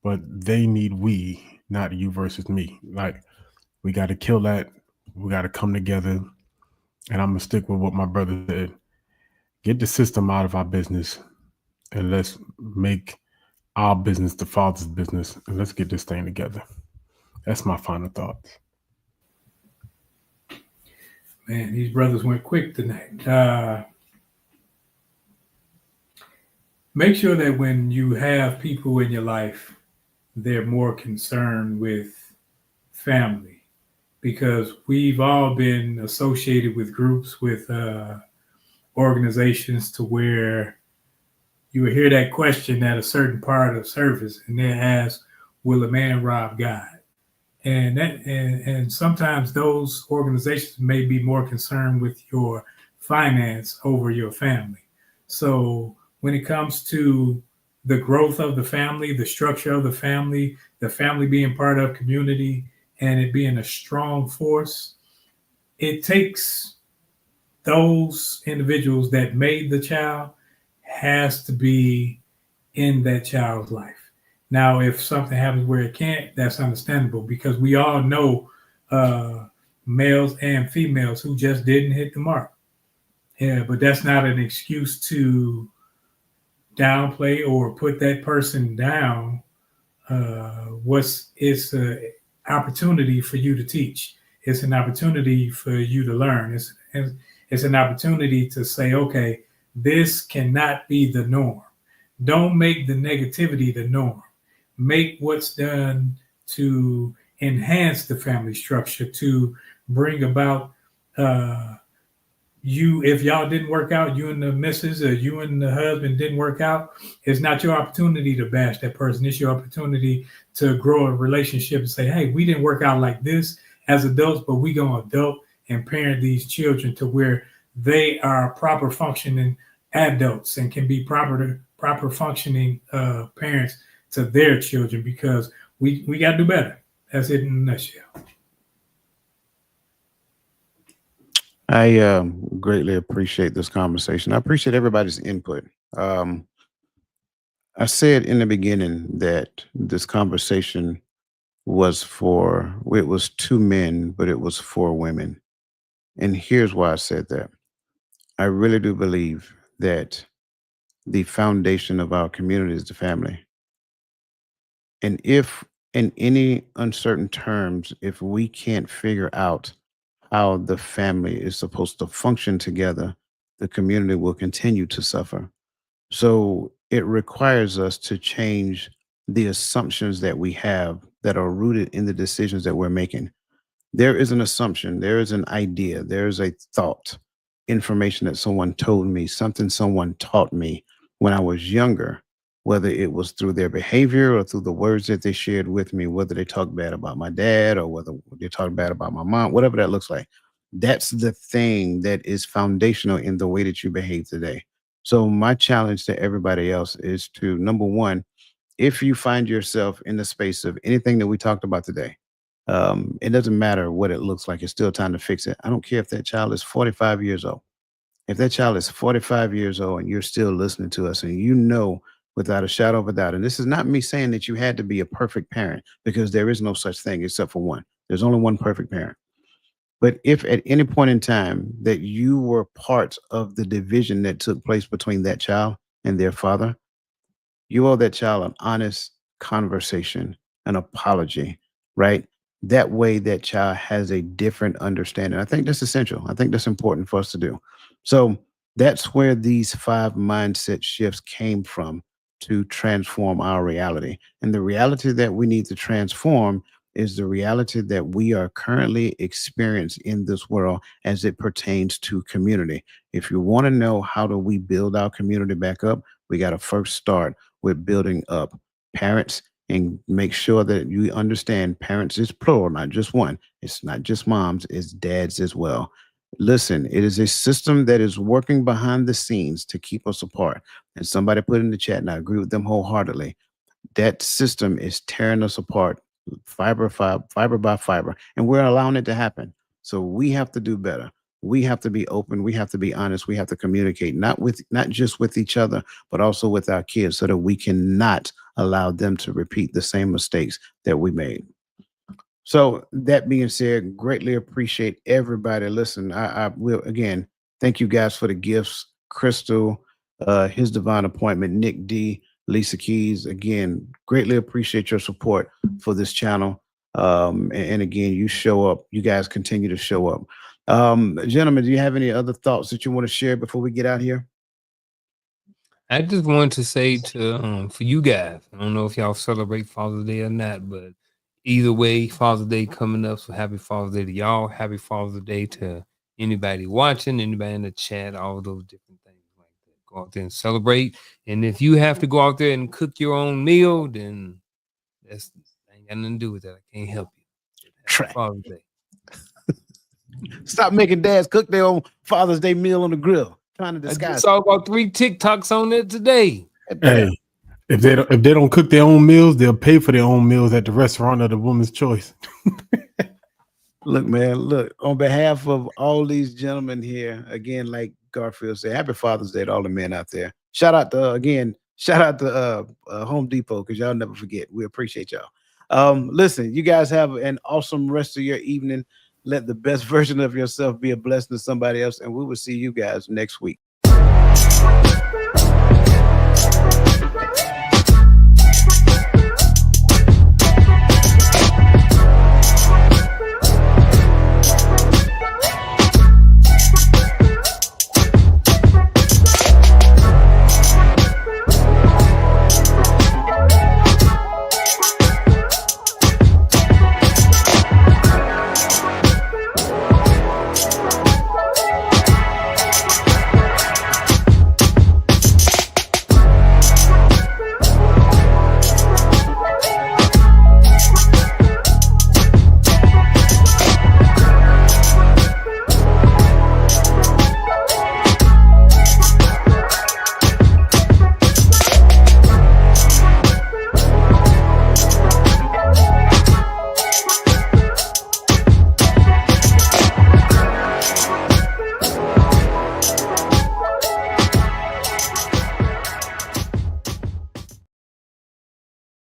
but they need we, not you versus me. Like, we got to kill that. We got to come together. And I'm gonna stick with what my brother said. Get the system out of our business, and let's make our business the Father's business, and let's get this thing together. That's my final thoughts. Man, these brothers went quick tonight. Make sure that when you have people in your life, they're more concerned with family, because we've all been associated with groups, with organizations, to where you will hear that question at a certain part of service, and they ask, "Will a man rob God?" And sometimes those organizations may be more concerned with your finance over your family. So when it comes to the growth of the family, the structure of the family being part of community, and it being a strong force, it takes those individuals that made the child has to be in that child's life. Now, if something happens where it can't, that's understandable, because we all know males and females who just didn't hit the mark. Yeah, but that's not an excuse to downplay or put that person down. It's an opportunity for you to teach. It's an opportunity for you to learn. It's an opportunity to say, okay, this cannot be the norm. Don't make the negativity the norm. Make what's done to enhance the family structure, to bring about if y'all didn't work out, you and the missus or you and the husband didn't work out, it's not your opportunity to bash that person. It's your opportunity to grow a relationship and say, hey, we didn't work out like this as adults, but we gonna adult and parent these children to where they are proper functioning adults and can be proper functioning parents to their children, because we got to do better. That's it in a nutshell. I greatly appreciate this conversation. I appreciate everybody's input. I said in the beginning that this conversation it was two men, but it was for women. And here's why I said that. I really do believe that the foundation of our community is the family. And if in any uncertain terms, if we can't figure out how the family is supposed to function together, the community will continue to suffer. So it requires us to change the assumptions that we have that are rooted in the decisions that we're making. There is an assumption, there is an idea, there is a thought, information that someone told me, something someone taught me when I was younger whether it was through their behavior or through the words that they shared with me, whether they talked bad about my dad or whether they talked bad about my mom, whatever that looks like. That's the thing that is foundational in the way that you behave today. So my challenge to everybody else is to, number one, if you find yourself in the space of anything that we talked about today, it doesn't matter what it looks like. It's still time to fix it. I don't care if that child is 45 years old. If that child is 45 years old and you're still listening to us and you know without a shadow of a doubt, and this is not me saying that you had to be a perfect parent, because there is no such thing except for one. There's only one perfect parent. But if at any point in time that you were part of the division that took place between that child and their father, you owe that child an honest conversation, an apology, right? That way that child has a different understanding. I think that's essential. I think that's important for us to do. So that's where these 5 mindset shifts came from to transform our reality. And the reality that we need to transform is the reality that we are currently experiencing in this world as it pertains to community. If you want to know how do we build our community back up, we got to first start with building up parents, and make sure that you understand parents is plural, not just one. It's not just moms, it's dads as well. Listen, it is a system that is working behind the scenes to keep us apart. And somebody put in the chat, and I agree with them wholeheartedly. That system is tearing us apart, fiber by fiber, and we're allowing it to happen. So we have to do better. We have to be open. We have to be honest. We have to communicate, not just with each other, but also with our kids, so that we cannot allow them to repeat the same mistakes that we made. So that being said, greatly appreciate everybody. Listen, I will again thank you guys for the gifts. Crystal, His Divine Appointment, Nick D, Lisa Keys. Again, greatly appreciate your support for this channel. And again, you show up. You guys continue to show up. Gentlemen, do you have any other thoughts that you want to share before we get out here? I just wanted to say to for you guys, I don't know if y'all celebrate Father's Day or not, but either way, Father's Day coming up. So happy Father's Day to y'all. Happy Father's Day to anybody watching, anybody in the chat, all those different things like that. Go out there and celebrate. And if you have to go out there and cook your own meal, then that's ain't got nothing to do with that. I can't help you. Happy Father's Day. Stop making dads cook their own Father's Day meal on the grill. Trying to disguise. I saw about 3 TikToks on it today. Hey, if they don't cook their own meals, they'll pay for their own meals at the restaurant of the woman's choice. Look, man, look, on behalf of all these gentlemen here, again, like Garfield said, happy Father's Day to all the men out there. Shout out to Home Depot, because y'all never forget. We appreciate y'all. Listen, you guys have an awesome rest of your evening. Let the best version of yourself be a blessing to somebody else, and we will see you guys next week.